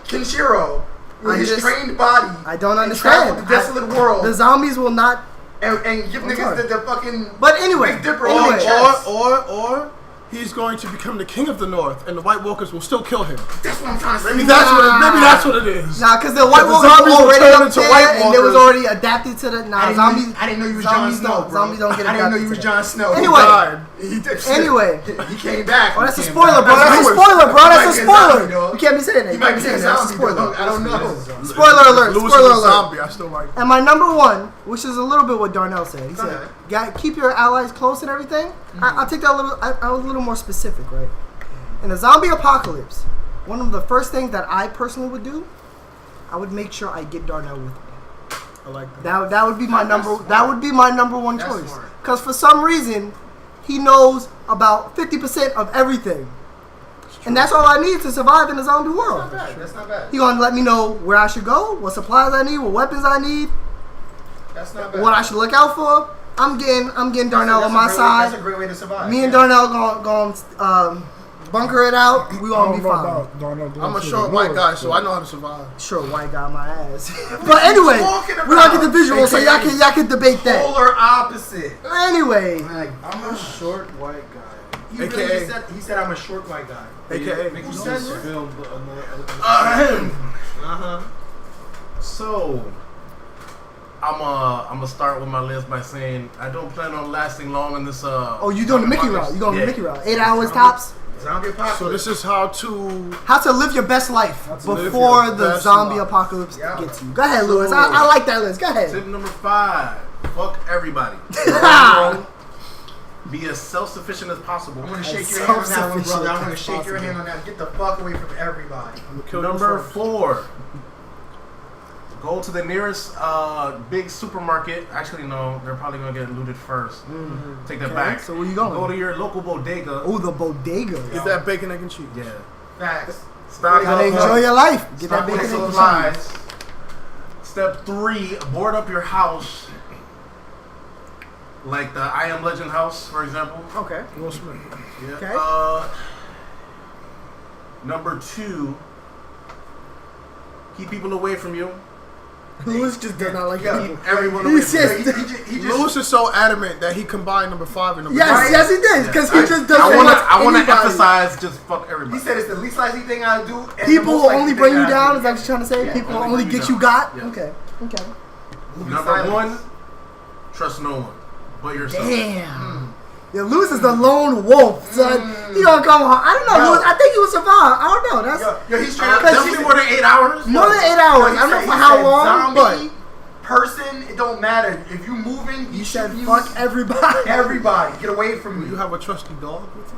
Kenshiro, with his trained body. I don't and travel understand. the desolate world. The zombies will not. and give I'm niggas sorry. the fucking But anyway, Big Dipper anyway. on their chest. Or he's going to become the king of the North, and the White Walkers will still kill him. That's what I'm trying to say. Maybe that's what it is. Nah, because the White The Walkers zombies were already will turn up into there, White and they was Walkers. already adapted to the. Nah, zombies. I didn't know you was Jon zombies Snow, don't- bro. zombies don't get I didn't know adapted you was to Jon Snow. Anyway. He died. Anyway. he came back. Oh, that's a He came spoiler, back. bro. That's a Lewis. spoiler, bro. He That's might a be a zombie, spoiler. dog. You can't be saying that. He You might can't be be a saying that. That's a zombie, spoiler. dog. I don't know. Spoiler alert. Lewis Spoiler is a alert. zombie. I still like. And my number one, which is a little bit what Darnell said. He Go said, ahead. "Got keep your allies close and everything." I'll take that a little. I was a little more specific, right? In a zombie apocalypse, one of the first things that I personally would do, I would make sure I get Darnell with me. I like that. That would be my That's number. smart. That would be my number one That's choice. smart. Because for some reason, he knows about 50% of everything, and that's all I need to survive in the zombie world. That's not bad. He gonna let me know where I should go, what supplies I need, what weapons I need, That's not bad. what I should look out for. I'm getting Darnell on my That's side. a great way to survive. Me and Darnell gonna bunker it out. We gonna be fine. I'm a short white guy, so I know how to survive. Sure, white guy, my ass. But anyway, talking we gonna get the about? visual, so y'all can debate that. Polar opposite. Anyway, I'm a short white guy. He AKA. really said I'm a short white guy. AKA. Mickey said just that? filmed So, I'm gonna start with my list by saying I don't plan on lasting long in this. oh, you doing the Mickey route? You going the Yeah. Mickey route? 8 hours tops. Zombie apocalypse. So this is how to. How to live your best life to live before your the best zombie life. apocalypse Yeah. gets you. Go ahead, So- Lewis. I like that list. Go ahead. Tip number 5: fuck everybody. Wrong. Be as self-sufficient as possible. I'm gonna shake your hand on that one, Self-sufficient brother. I'm gonna as shake your possible. hand on that. Get the fuck away from everybody. Number 4: go to the nearest big supermarket. Actually, no, they're probably gonna get looted first. Take that Okay, back. so where you going? Go to your local bodega. Oh, the bodega. Get that bacon, egg, and cheese. Yeah. Facts. Stock Gotta up. enjoy your life. Get Stock that up bacon on and supplies. cheese. Step 3: board up your house. Like the I Am Legend house, for example. Okay. Will Smith. Yeah. Okay. Number 2: keep people away from you. Lewis just does not like Yeah. people. Everyone He away from says- you. He just Lewis is so adamant that he combined number 5 and number Yes, 3. yes, he did. Because he just doesn't I want want to anybody. emphasize just fuck everybody. he said it's the least likely thing I do. And the People most will likely only thing bring you I down. do. Is that what you're trying to say? Yeah, People will only only bring you get you down. got. Yes. Okay. Okay. Number 1: trust no one but yourself. Damn. Yeah, Lewis is the lone wolf, son. He gonna come home. I don't know, Yo. Lewis. I think he will survive. I don't know. That's Yo, he's trying to. Definitely more than 8 hours. more than 8 hours. I don't know for how long, zombie, but person, it don't matter. If you moving, you said should fuck use everybody. everybody. Get away from You me. have a trusty dog with you?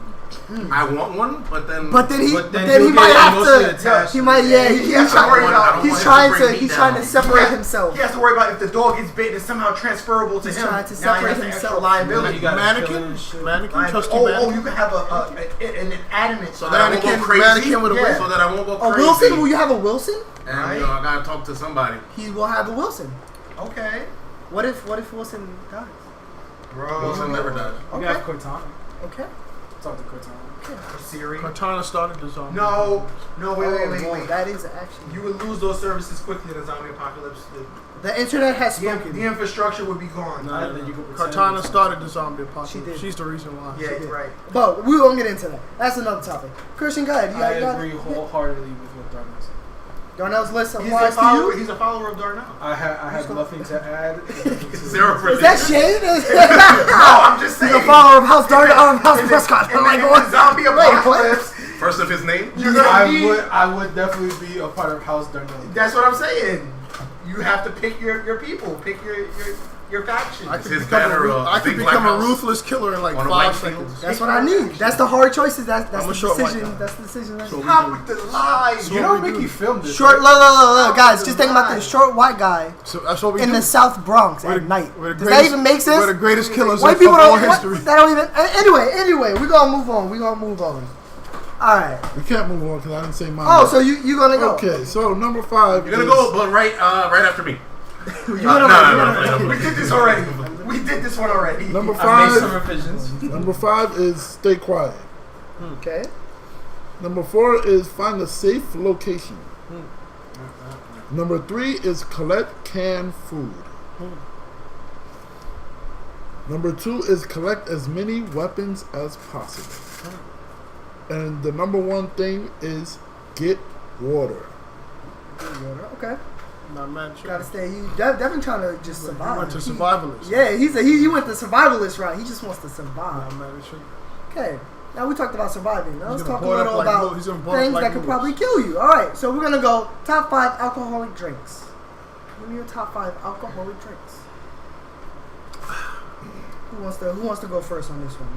I want one, but then. But then he But then he he'll might get have emotionally to. attached He to might. it. Yeah, He he's has to trying. worry about- I He's don't trying want to. him to He's bring trying me to down. separate himself. He has to worry about if the dog gets bitten, it's somehow transferable to He's him. trying to Now he separate has the extra himself. liability. You gotta kill it Mannequin? and shit. Mannequin? Trusty Oh, mannequin? you can have an adamant. So that I won't go Mannequin- crazy. mannequin with a Yeah. whip. So that I won't go A crazy. Wilson? Will you have a Wilson? And you know, I gotta talk to somebody. He will have a Wilson. Okay, What if Wilson dies? bro. Wilson never died. You Okay. have Cortana. Okay. Talk to Cortana. Siri. Cortana started the zombie. No, wait. Oh, that is actually. You would lose those services quickly in a zombie apocalypse. The internet has The spoken. infrastructure would be gone. No, then you can pretend Cortana it's- started the zombie apocalypse. She did. She's the reason why. Yeah, you're right. But we won't get into that. That's another topic. Christian, go ahead. You I got agree wholeheartedly with what Darnell said. Darnell's list He's a applies to follower. you. He's a follower of Darnell. I have nothing to add. 0%. Is that shade? No, I'm just He's saying. a follower of House Darnell, House In the- Prescott. in I'm the- like, in what? the zombie Wait, what? apocalypse, First of his name. you're gonna need. I would definitely be a part of House Darnell. That's what I'm saying. You have to pick your people. Pick your faction. I could his become, banner, I could big become black a house ruthless killer in like on a 5 white seconds. field. That's what I need. That's the hard choices. That's I'm the a short white decision. guy. That's the decision. Stop with the lies. You know Mickey filmed this. Short, right? look, guys. Just think about this. Short white guy So that's what we in do. the South Bronx We're at the- night. we're the Does that greatest- even make sense? We're the greatest killers White of people all don't. history. That don't even. Anyway, we gonna move on. We gonna move on. All right. We can't move on because I didn't say mine. Oh, yet. so you gonna go? Okay, so number 5. You're gonna go, but right after me. You No, gonna no. We did this already. We did this one already. Number I made some 5. revisions. Number 5 is stay quiet. Okay. Number 4 is find a safe location. Number 3 is collect canned food. Number 2 is collect as many weapons as possible. And the number 1 thing is get water. Okay. Not mad. Gotta stay. He definitely trying to just He survive. went to survivalist. Yeah, he went the survivalist route. He just wants to survive. Not mad at you. Okay. Now we talked about surviving. Now let's gonna talk a boil up little like about he's gonna boil up things like that could noodles. probably kill you. All right, so we're gonna go top 5 alcoholic drinks. Give me your top 5 alcoholic drinks. Who wants to go first on this one?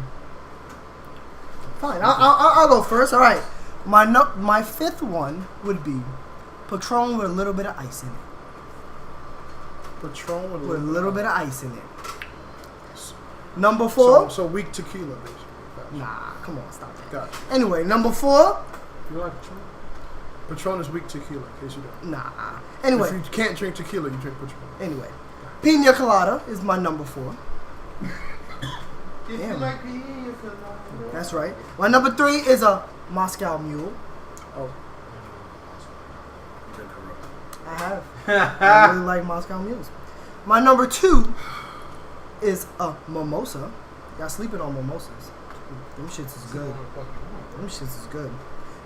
Fine, I'll go first. All right, my 5th one would be Patron with a little bit of ice in it. Patron With a little bit of ice in it. Number 4. So weak tequila, basically. Nah, come on, stop that. Gotcha. Anyway, number 4. You like Patron? Patron is weak tequila, in case you don't. Nah. Anyway, If you can't drink tequila, you drink Patron. anyway, Pina Colada is my number 4. If Damn. you like pina colada. That's right. My number 3 is a Moscow Mule. Oh. I have. I really like Moscow Mules. My number 2 is a mimosa. Y'all sleeping on mimosas. Them shits is good. Them shits is good.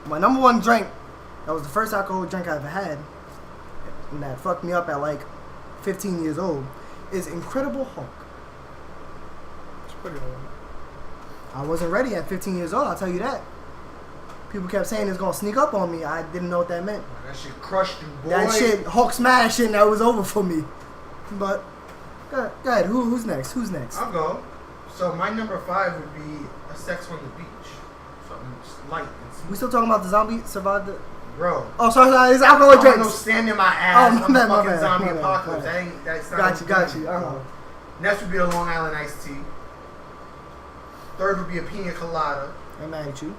My number 1 drink, that was the first alcoholic drink I ever had, and that fucked me up at like 15 years old, is Incredible Hulk. It's pretty old. I wasn't ready at 15 years old, I'll tell you that. People kept saying it's gonna sneak up on me. I didn't know what that meant. That shit crushed you, boy. That shit, Hulk smash, and that was over for me. But, go ahead. Who's next? Who's next? I'll go. So my number 5 would be a Sex on the Beach. Something just light and We smooth. still talking about the zombie survived the... Bro. Oh, sorry, it's I alcoholic don't no drinks. stand in my ass Oh, my on the bad, my fucking bad, zombie my bad, apocalypse. my bad. That's not Got you. good. Next would be a Long Island iced tea. Third would be a pina colada. I'm mad at you.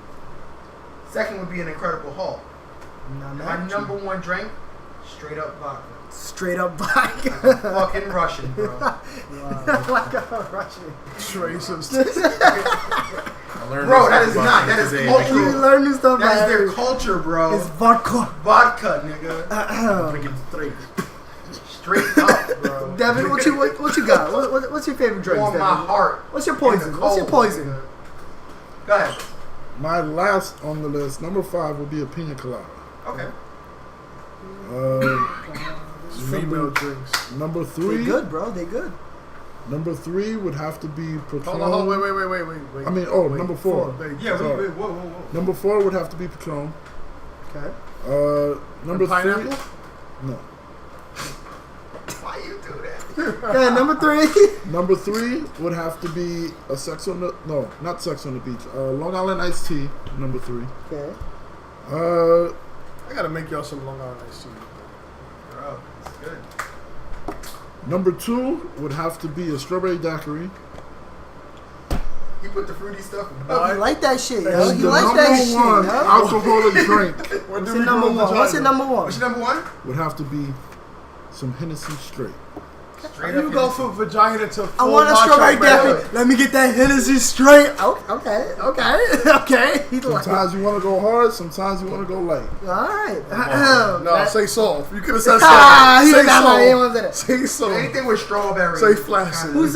Second would be an Incredible Hulk. I'm not And mad my at number you. 1 drink, straight up vodka. Straight up Like a vodka. fucking Russian, bro. Like a Russian. Traces. I learned Bro, this that is about not. you That is today. You cultural. learn new stuff That is about their every- culture, bro. It's vodka. Vodka, nigga. Drinking straight. Straight up, bro. Devin, what you got? What's your favorite drink, On Devin? my heart. What's your In poison? the What's your cold, poison? nigga. Go ahead. My last on the list, number 5, would be a pina colada. Okay. Female drinks. Number They 3. good, bro. They good. Number 3 would have to be Patron. Hold on, wait. I mean, number 4. There you Yeah, go. wait, whoa. Number 4 would have to be Patron. Okay. Number And pineapple? 3. No. Why you do that? Okay, number 3. Number 3 would have to be a Sex on the... No, not Sex on the Beach. Long Island iced tea, number 3. Okay. I gotta make y'all some Long Island iced tea. Bro, it's good. Number 2 would have to be a strawberry daiquiri. He put the fruity stuff in Oh, it. you like that shit, yo. And You the like number that shit, 1 yo. alcoholic drink What's your number 1? What's your number 1? What's your number 1? would have to be some Hennessy straight. Straight You up go in- from vagina to I full want a macho strawberry man. daiquiri. Let me get that Hennessy straight. Oh, okay. He like, Sometimes you want to go hard, sometimes you want to go light. all right. No, say soft. You could have said Ah, soft. he Say got my name soft. on that. Say soft. Anything with strawberry. Say flaccid. Who's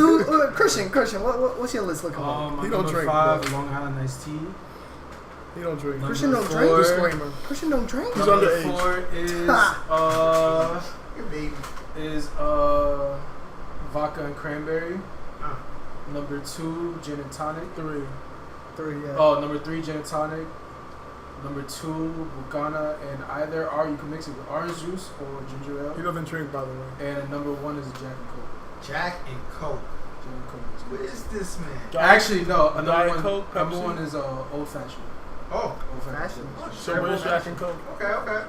Christian? What's your list looking like? My He don't number drink, 5, bro. Long Island iced tea. He don't drink. Number Christian don't 4, drink? Disclaimer. Christian don't drink. He's Number underage. 4 Your baby. is vodka and cranberry. Uh. Number 2, gin and tonic. 3. 3, yeah. Oh, number 3, gin and tonic. Number 2, Bucana, and either you can mix it with orange juice or ginger He ale. doesn't drink, by the way. And number 1 is Jack and Coke. Jack and Coke. Gin and Coke. What is this, man? Actually, no. Diet Number 1, Coke, number Pepsi? 1 is old fashioned. Oh, Old Fashion. fashioned. So where's Jack and Coke? okay.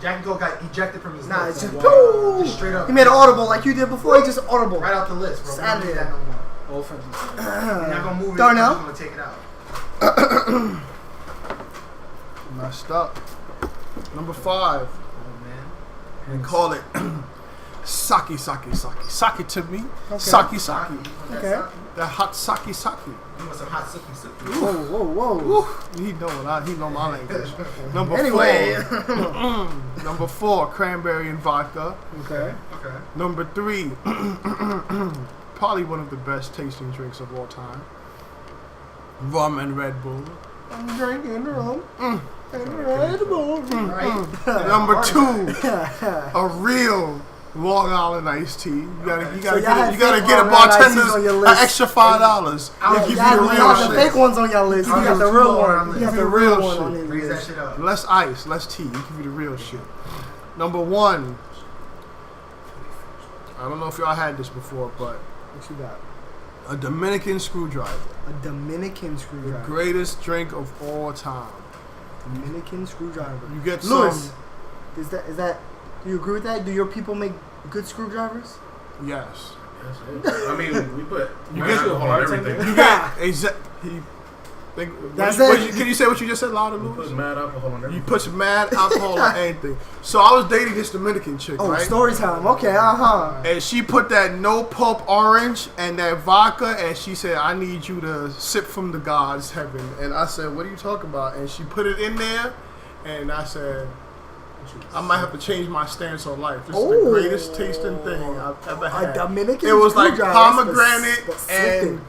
Jack and Coke got ejected from his Nah, list. it's just, Wow. boom. Just straight up. He made an audible like you did before. He just audible. Right out the list, bro. We don't Saturday. need that no more. Old fashioned. You're not gonna move it. Darnell? You're gonna take it out. Messed up. Number 5. Oh man. And call it Sake to me. Okay. Sake. Okay. That hot sake. You want some hot sippy sippy? Whoa. Woo. He know my language. Number Anyway. 4. Number 4, cranberry and vodka. Okay. Okay. Number 3, probably one of the best tasting drinks of all time. Rum and Red Bull. I'm drinking rum. And Red Bull. Right. Number 2, a real Long Island iced tea. You gotta So y'all had get fake a Long Island iced teas bartender's on your an list. extra $5. They give you Y'all the got real the shit. fake ones on your list. You got the real one. You got the real one on your Raise that list. shit up. Less ice, less tea. You give you the real shit. Number 1. I don't know if y'all had this before, but What you got? a Dominican screwdriver. A Dominican The screwdriver. greatest drink of all time. Dominican screwdriver. You get Lewis, some. is that? Do you agree with that? Do your people make good screwdrivers? Yes. I mean, we put You get alcohol on everything. You get exactly. That's what it. can you say what you just said louder, We put Lewis? mad alcohol on You everything. put mad alcohol on anything. So I was dating this Dominican chick, Oh, right? story time. Okay, And she put that no pulp orange and that vodka, and she said, "I need you to sip from the God's heaven." And I said, "What are you talking about?" And she put it in there, and I said, "I might have to change my stance on life. This is the greatest tasting thing I've ever A had." Dominican It was like screwdriver. pomegranate Specific. and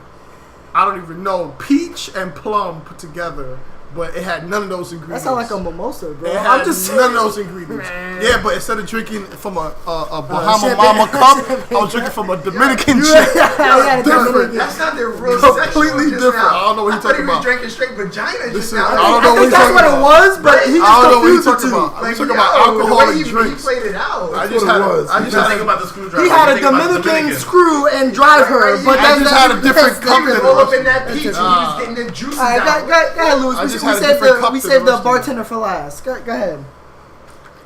I don't even know, peach and plum put together, but it had none of those That ingredients. sounds like a mimosa, bro. It I'm had just none of saying. those ingredients. Man. Yeah, but instead of drinking from a Bahama champagne. Mama cup, I was drinking from a Dominican You chick. had a different. Dominican. That's not the real Completely sexual just different. now. I don't know what you're I thought talking he was about. drinking straight vagina just Listen, now. I don't know I what think he's that's talking what it about. was, but he I just don't know what confused he's the talking two. about. I'm Like, talking yo, about the way alcoholic he drinks. played it out. I just had You just think about the screwdriver. He had you a think about the Dominican screw and driver, Right, but I then just that- had a different that's company. different. all up in that peach, and he Nah. was getting the juices All right, out. go ahead, Lewis. I We just saved had a different cup we than saved the the rest of them. bartender for last. Go ahead.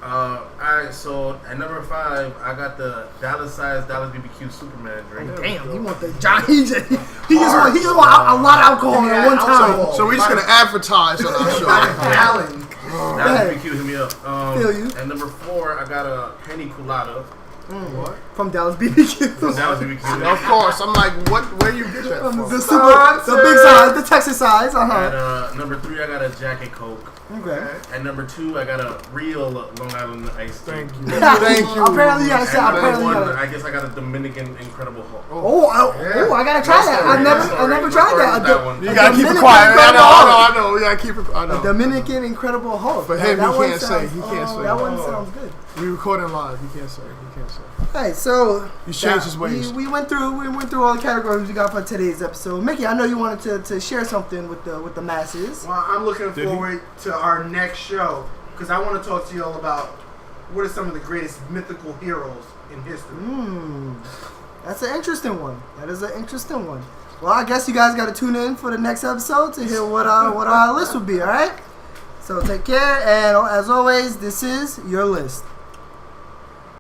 Alright, so at number 5, I got the Dallas size Dallas BBQ Superman drink. Damn, he want the John. He just want a lot of alcohol Yeah, at one time. alcohol. So we're just gonna advertise on our show. Gallon. Dallas BBQ, hit me up. Feel you. At number 4, I got a Henny Colada From Dallas BBQ. from Dallas BBQ. Of course, I'm like, where you get that from? The big size, the Texas size. At number 3, I got a Jack and Coke. Okay. At number 2, I got a real Long Island iced tea. Thank you. Thank you. Apparently, you gotta say. At number Apparently, you 1, gotta. I guess I got a Dominican Incredible Hulk. I gotta try that. I never tried that. That one. You gotta keep it Dominican quiet. Incredible I know. We gotta keep it. I A know. Dominican Incredible Hulk. For him, That he one can't say. sounds- He can't say. That one sounds good. We recording live. He can't say. Alright, so He's changed his ways. We went through all the categories we got for today's episode. Mickey, I know you wanted to share something with the masses. Well, I'm looking Did he? forward to our next show because I want to talk to you all about what are some of the greatest mythical heroes in history. That's an interesting one. That is an interesting one. Well, I guess you guys got to tune in for the next episode to hear what our list will be. All right. So take care, and as always, this is your list.